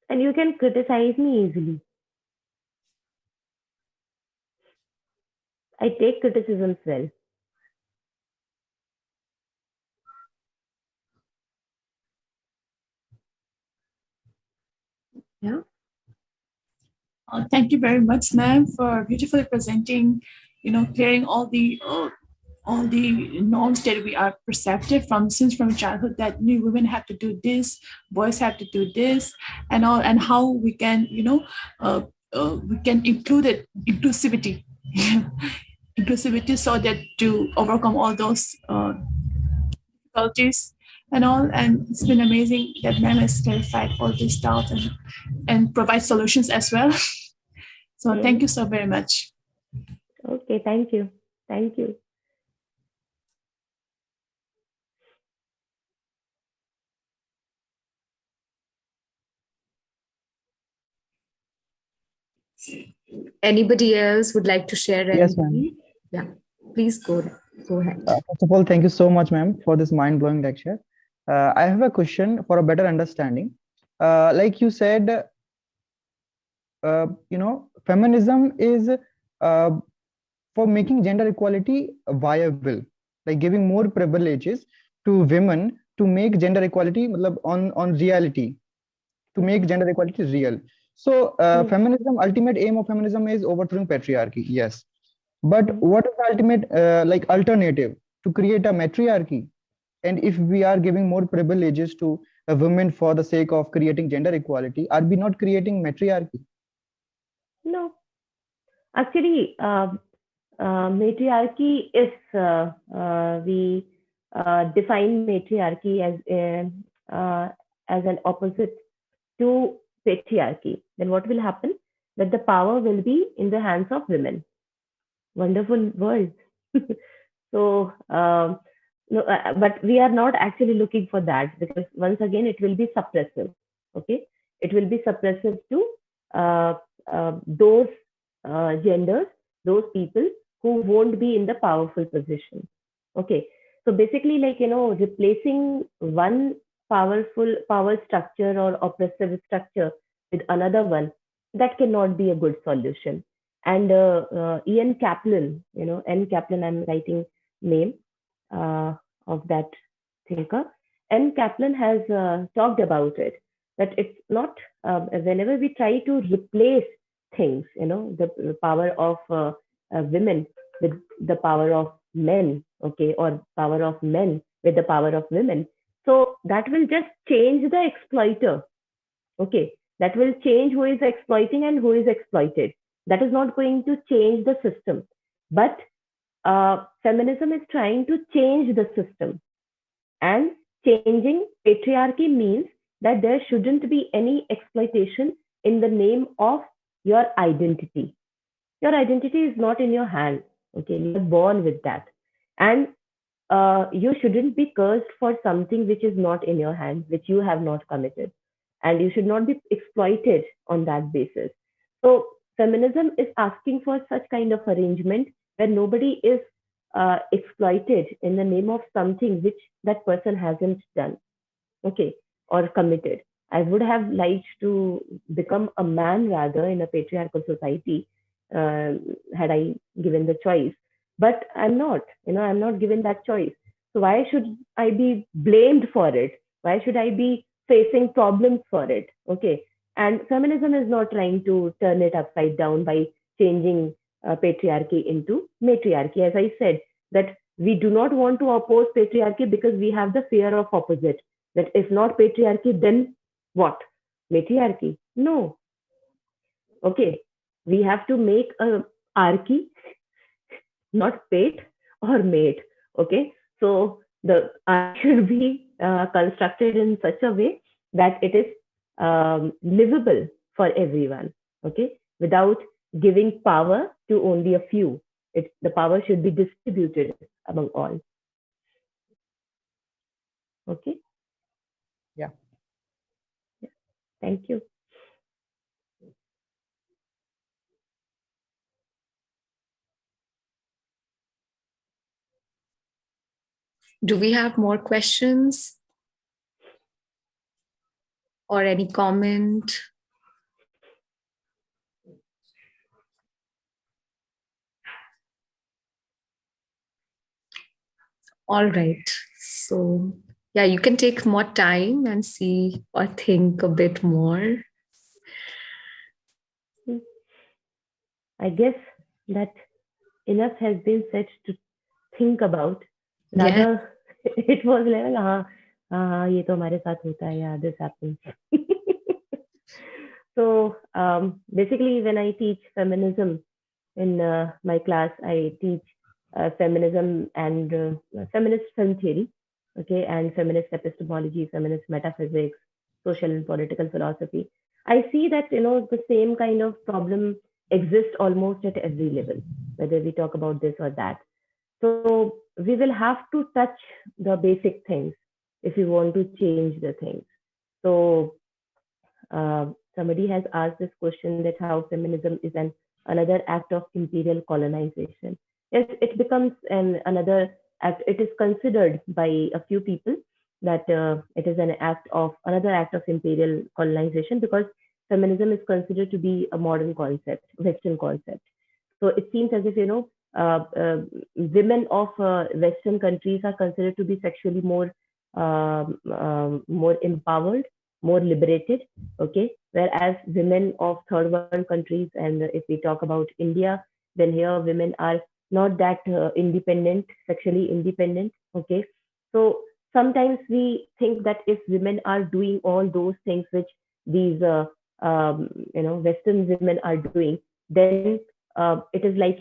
And you can criticize me easily. I take criticisms well. Yeah. Thank you very much, ma'am, for beautifully presenting, clearing all the norms that we are perceptive from since from childhood, that new women have to do this, boys have to do this, and all, and how we can, we can include it, inclusivity inclusivity, so that to overcome all those difficulties and all. And it's been amazing that ma'am has clarified all this stuff and provide solutions as well. So thank you so very much. Okay, thank you. Thank you. Anybody else would like to share anything? Yes, ma'am. Yeah, please go ahead. First of all, thank you so much, ma'am, for this mind-blowing lecture. I have a question for a better understanding. Like you said, feminism is for making gender equality viable, like giving more privileges to women to make gender equality on reality, to make gender equality real. So feminism, ultimate aim of feminism is overthrowing patriarchy, yes. But what is the ultimate alternative? To create a matriarchy? And if we are giving more privileges to women for the sake of creating gender equality, are we not creating matriarchy? No. Actually, matriarchy is, we define matriarchy as an opposite to patriarchy. Then what will happen? That the power will be in the hands of women. Wonderful world. So, no, but we are not actually looking for that, because once again, it will be suppressive. Okay, it will be suppressive to those genders, those people who won't be in the powerful position. Okay, so basically, replacing one powerful power structure or oppressive structure with another one, that cannot be a good solution. And Ian Kaplan, N. Kaplan, I'm writing name of that thinker. N. Kaplan has talked about it, that it's not, whenever we try to replace things, the power of women with the power of men, okay, or power of men with the power of women. So that will just change the exploiter, okay, that will change who is exploiting and who is exploited. That is not going to change the system. But feminism is trying to change the system. And changing patriarchy means that there shouldn't be any exploitation in the name of your identity. Your identity is not in your hand. Okay, you're born with that. And you shouldn't be cursed for something which is not in your hand, which you have not committed. And you should not be exploited on that basis. So feminism is asking for such kind of arrangement where nobody is exploited in the name of something which that person hasn't done, okay, or committed. I would have liked to become a man rather in a patriarchal society, had I given the choice. But I'm not, I'm not given that choice. So why should I be blamed for it? Why should I be facing problems for it? Okay. And feminism is not trying to turn it upside down by changing patriarchy into matriarchy. As I said, that we do not want to oppose patriarchy because we have the fear of opposite. That if not patriarchy, then what? Matriarchy? No. Okay. We have to make a archy, not pate or mate. Okay. So the art should be constructed in such a way that it is livable for everyone. Okay. Without giving power to only a few. The power should be distributed among all. Okay. Yeah. Thank you. Do we have more questions or any comment? All right. So, yeah, you can take more time and see or think a bit more. I guess that enough has been said to think about. Rather, it was like, ये तो हमारे साथ होता है, yeah, this happens. So basically, when I teach feminism, in my class, I teach feminism and feminist film theory, okay, and feminist epistemology, feminist metaphysics, social and political philosophy. I see that the same kind of problem exists almost at every level, whether we talk about this or that. So we will have to touch the basic things if we want to change the things. So somebody has asked this question that how feminism is another act of imperial colonization. Yes, it becomes another act. It is considered by a few people that it is another act of imperial colonization because feminism is considered to be a modern concept, Western concept. So it seems as if women of Western countries are considered to be sexually more empowered, more liberated, okay, whereas women of third world countries, and if we talk about India, then here women are not that independent, sexually independent, okay. So sometimes we think that if women are doing all those things which these Western women are doing, then it is like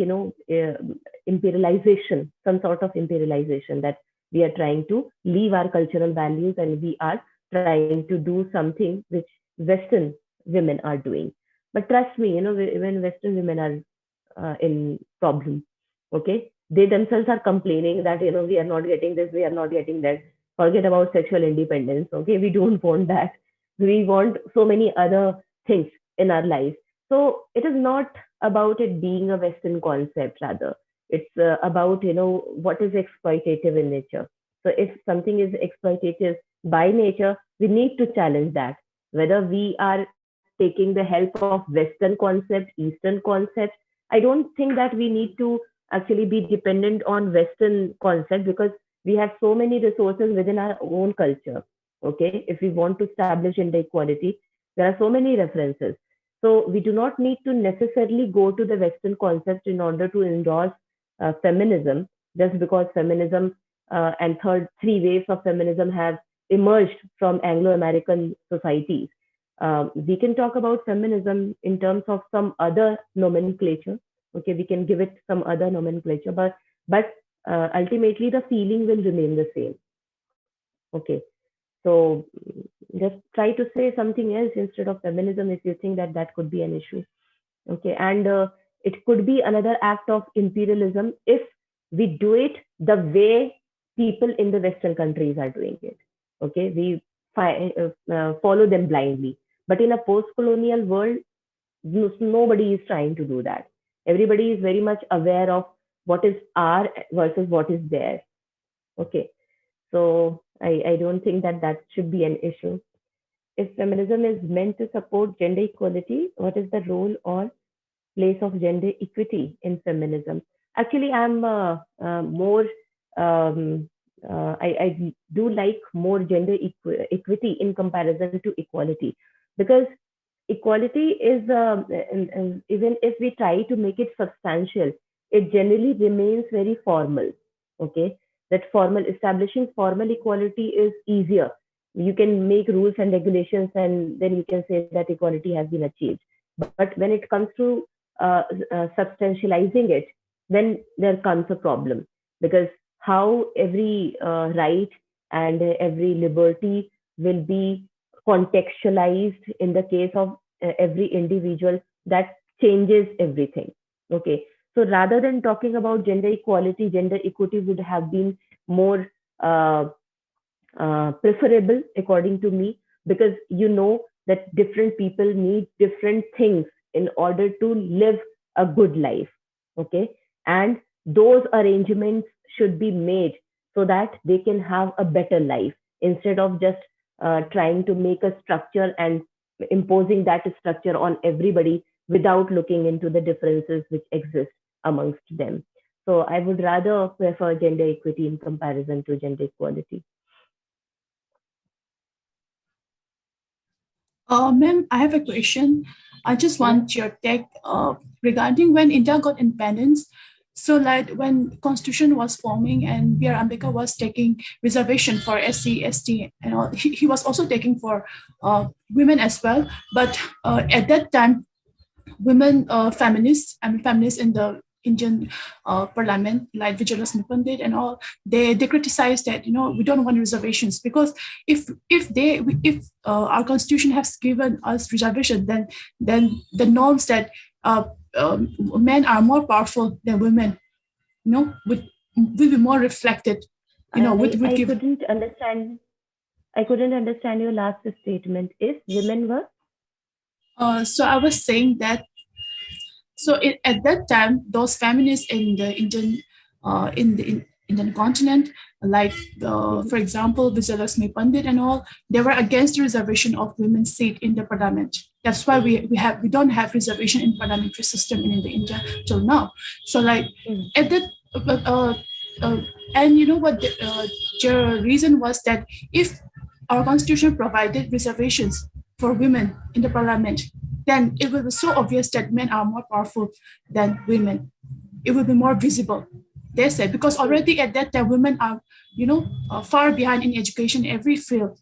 imperialization, some sort of imperialization, that we are trying to leave our cultural values and we are trying to do something which Western women are doing. But trust me, when Western women are in problem, okay, they themselves are complaining that we are not getting this, we are not getting that. Forget about sexual independence, okay, we don't want that. We want so many other things in our life. So it is not about it being a Western concept, rather it's about what is exploitative in nature. So if something is exploitative by nature, we need to challenge that, whether we are taking the help of Western concept, Eastern concept. I don't think that we need to actually be dependent on Western concept, because we have so many resources within our own culture. Okay, if we want to establish gender equality, there are so many references. So we do not need to necessarily go to the Western concept in order to endorse feminism, just because feminism and three waves of feminism have emerged from Anglo-American societies. We can talk about feminism in terms of some other nomenclature. Okay, we can give it some other nomenclature, but ultimately the feeling will remain the same. Okay, so just try to say something else instead of feminism if you think that that could be an issue. Okay, and it could be another act of imperialism if we do it the way people in the Western countries are doing it. Okay, we follow them blindly. But in a post-colonial world, nobody is trying to do that. Everybody is very much aware of what is our versus what is theirs. Okay, so I don't think that that should be an issue. If feminism is meant to support gender equality, what is the role or place of gender equity in feminism? Actually, I'm more, I do like more gender equity in comparison to equality, because equality is, even if we try to make it substantial, it generally remains very formal. Okay, that establishing formal equality is easier. You can make rules and regulations, and then you can say that equality has been achieved. But when it comes to substantializing it, then there comes a problem, because how every right and every liberty will be contextualized in the case of every individual, that changes everything. Okay, so rather than talking about gender equality, gender equity would have been more preferable according to me, because that different people need different things in order to live a good life. Okay, and those arrangements should be made so that they can have a better life, instead of just trying to make a structure and imposing that structure on everybody without looking into the differences which exist amongst them. So I would rather prefer gender equity in comparison to gender equality. Ma'am, I have a question. I just want your take regarding when India got independence. So, like when Constitution was forming and B.R. Ambedkar was taking reservation for SC, ST, and all, he was also taking for women as well. But at that time, women feminists, feminists in the Indian parliament, like Vijayalakshmi Pandit and all, they criticize that, you know, we don't want reservations, because if our constitution has given us reservation, then the norms that men are more powerful than women, you know, would be more reflected. You know, would I give. couldn't understand. I couldn't understand your last statement. If women were, So I was saying that, so at that time, those feminists in the Indian, Indian continent, like for example, Vijayalakshmi Pandit and all, they were against the reservation of women's seat in the parliament. That's why we don't have reservation in parliamentary system in India till now. So like at that, and you know what the reason was that if our constitution provided reservations for women in the parliament, then it will be so obvious that men are more powerful than women. It will be more visible. They said, because already at that time, women are, you know, far behind in education in every field.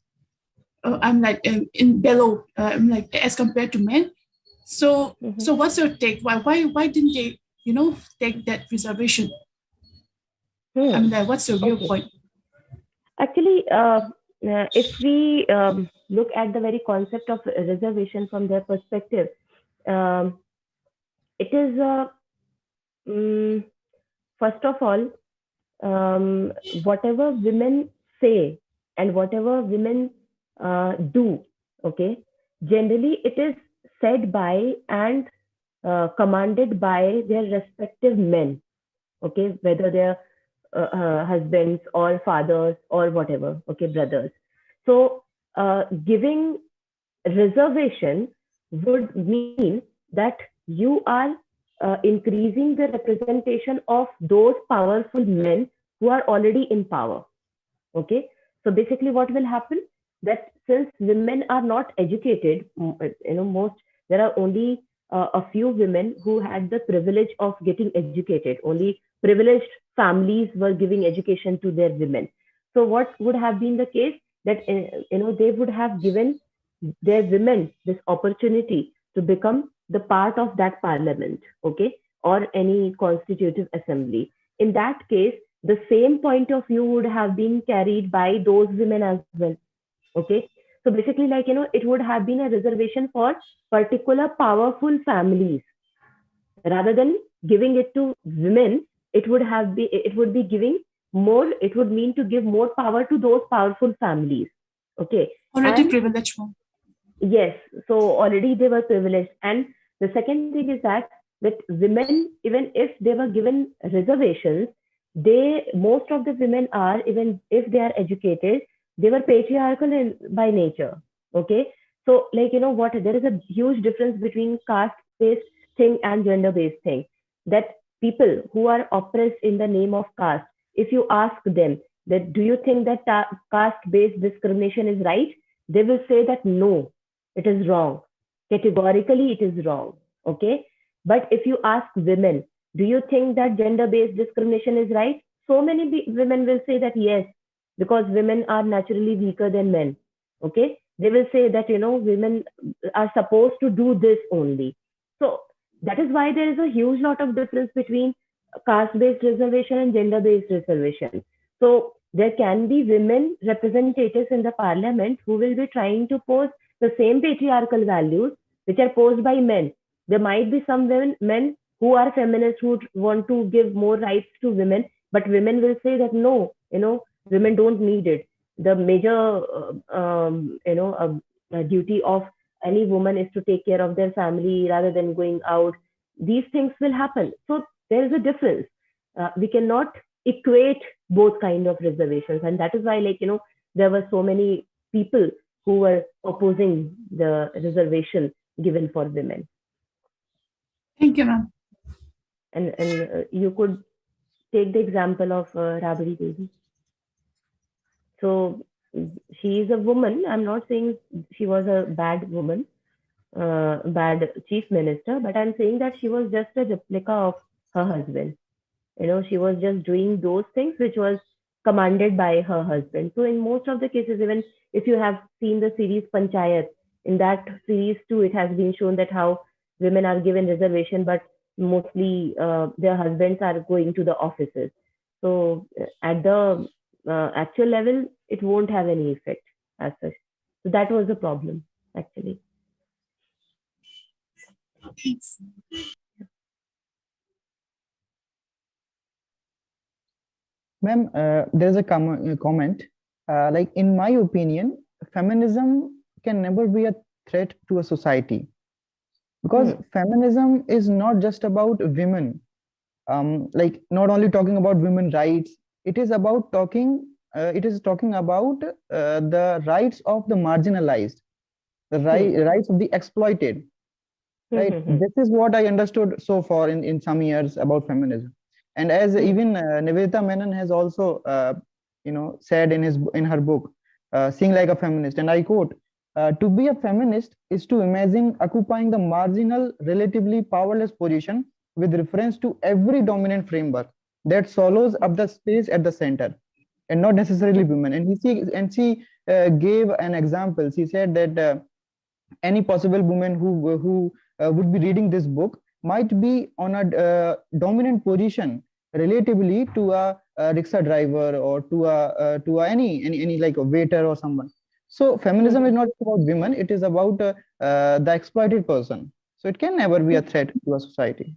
I'm like in below, I'm like as compared to men. So, so what's your take? Why didn't they, you know, take that reservation? I mean, like, what's your viewpoint? Actually, if we look at the very concept of reservation from their perspective, it is first of all, whatever women say and whatever women do, okay, generally it is said by and commanded by their respective men, okay, whether they're husbands or fathers or whatever, okay, brothers. So giving reservation would mean that you are increasing the representation of those powerful men who are already in power. Okay, so basically, what will happen, that since women are not educated, you know, most there are only a few women who had the privilege of getting educated. Only privileged families were giving education to their women. So what would have been the case, that you know, they would have given their women this opportunity to become the part of that parliament, okay, or any constitutive assembly. In that case, the same point of view would have been carried by those women as well, okay. So basically, like, you know, it would have been a reservation for particular powerful families. Rather than giving it to women, it would be giving more, it would mean to give more power to those powerful families, okay. Already And privileged one. yes, so already they were privileged. And the second thing is that women, even if they were given reservations, most of the women are, even if they are educated, they were patriarchal by nature. Okay, so like, you know what, there is a huge difference between caste-based thing and gender-based thing. That people who are oppressed in the name of caste, if you ask them that do you think that caste-based discrimination is right, they will say that no, it is wrong. Categorically, it is wrong. Okay. But if you ask women, do you think that gender based discrimination is right? So many women will say that yes, because women are naturally weaker than men. Okay. They will say that, you know, women are supposed to do this only. So that is why there is a huge lot of difference between caste based reservation and gender based reservation. So there can be women representatives in the parliament who will be trying to pose the same patriarchal values which are posed by men. There might be some men who are feminists who want to give more rights to women, but women will say that no, you know, women don't need it. The major, duty of any woman is to take care of their family rather than going out. These things will happen. So there is a difference. We cannot equate both kind of reservations, and that is why, like, you know, there were so many people who were opposing the reservation given for women. Thank you, ma'am. And you could take the example of Rabri Devi. So she is a woman. I'm not saying she was a bad woman, bad chief minister, but I'm saying that she was just a replica of her husband. You know, she was just doing those things which was commanded by her husband. So in most of the cases, even if you have seen the series Panchayat, in that series too, it has been shown that how women are given reservation, but mostly their husbands are going to the offices. So at the actual level, it won't have any effect as such. So that was the problem, actually. Ma'am, there's a comment. Like, in my opinion, feminism can never be a threat to a society, because feminism is not just about women. Like, not only talking about women rights, it is about talking. It is talking about the rights of the marginalized, the rights of the exploited. Right. This is what I understood so far in some years about feminism. And as even Nivedita Menon has also said in her book, Seeing Like a Feminist, and I quote, to be a feminist is to imagine occupying the marginal, relatively powerless position with reference to every dominant framework that swallows up the space at the center, and not necessarily women. And she gave an example. She said that any possible woman who would be reading this book might be on a dominant position relatively to a rickshaw driver, or to any like a waiter or someone. So feminism is not about women; it is about the exploited person. So it can never be a threat to a society.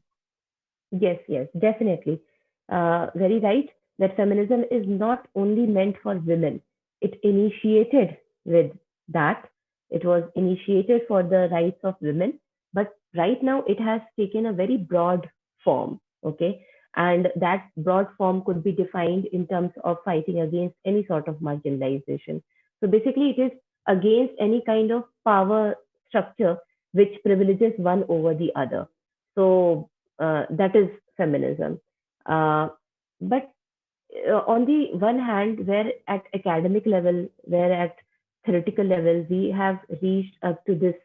Yes, yes, definitely. Very right. That feminism is not only meant for women. It initiated with that. It was initiated for the rights of women, but right now it has taken a very broad form. Okay. And that broad form could be defined in terms of fighting against any sort of marginalization. So basically, it is against any kind of power structure which privileges one over the other. So that is feminism. But on the one hand, where at academic level, where at theoretical level, we have reached up to this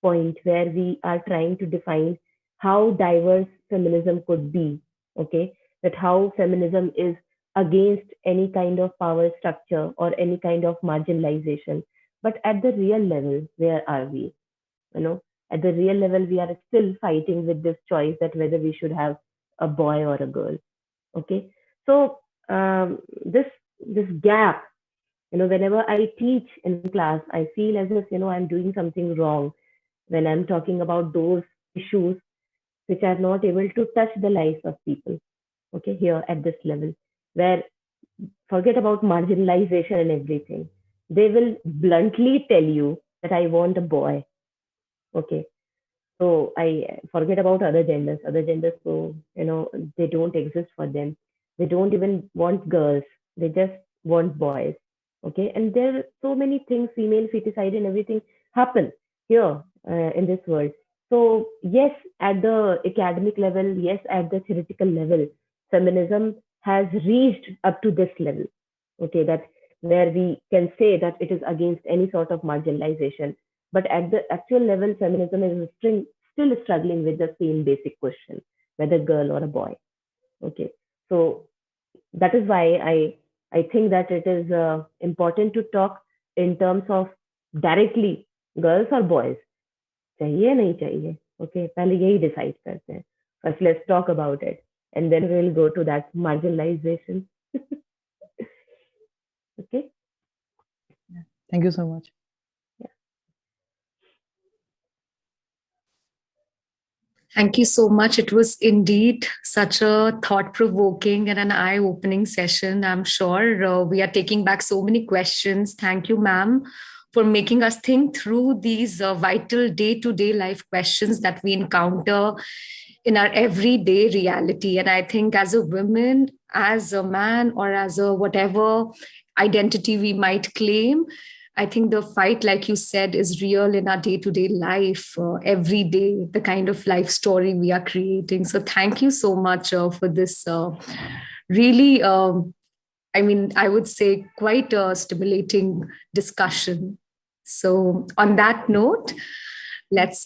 point where we are trying to define how diverse feminism could be. Okay, that how feminism is against any kind of power structure or any kind of marginalization. But at the real level, where are we? At the real level, we are still fighting with this choice that whether we should have a boy or a girl. Okay, so this gap, whenever I teach in class, I feel as if I'm doing something wrong when I'm talking about those issues which are not able to touch the lives of people. Okay, here at this level, where forget about marginalization and everything, they will bluntly tell you that I want a boy. Okay, so I forget about other genders. Other genders, so they don't exist for them. They don't even want girls. They just want boys. Okay, and there are so many things, female feticide and everything happen here in this world. So yes, at the academic level, yes, at the theoretical level, feminism has reached up to this level. Okay, that where we can say that it is against any sort of marginalization. But at the actual level, feminism is still struggling with the same basic question, whether girl or a boy. Okay, so that is why I think that it is important to talk in terms of directly girls or boys. चाहिए नहीं चाहिए. Okay, पहले यही decide करते हैं. First, let's talk about it, and then we'll go to that marginalization. Okay. Thank you so much. Thank you so much. It was indeed such a thought-provoking and an eye-opening session. I'm sure we are taking back so many questions. Thank you, ma'am, for making us think through these vital day-to-day life questions that we encounter in our everyday reality. And I think as a woman, as a man, or as a whatever identity we might claim, I think the fight, like you said, is real in our day-to-day life, every day, the kind of life story we are creating. So thank you so much for this really, I would say quite a stimulating discussion. So on that note, let's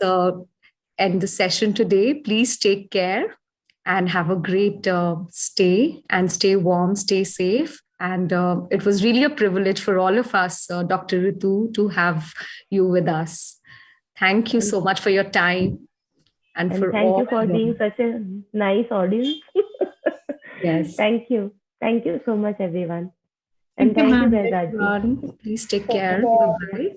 end the session today. Please take care and have a great stay, and stay warm, stay safe. And it was really a privilege for all of us, Dr. Reetu, to have you with us. Thank you so much for your time. And for thank all you for being such a nice audience. Yes. Thank you. Thank you so much, everyone. And thank you, Grazduate. Please take care. Bye-bye.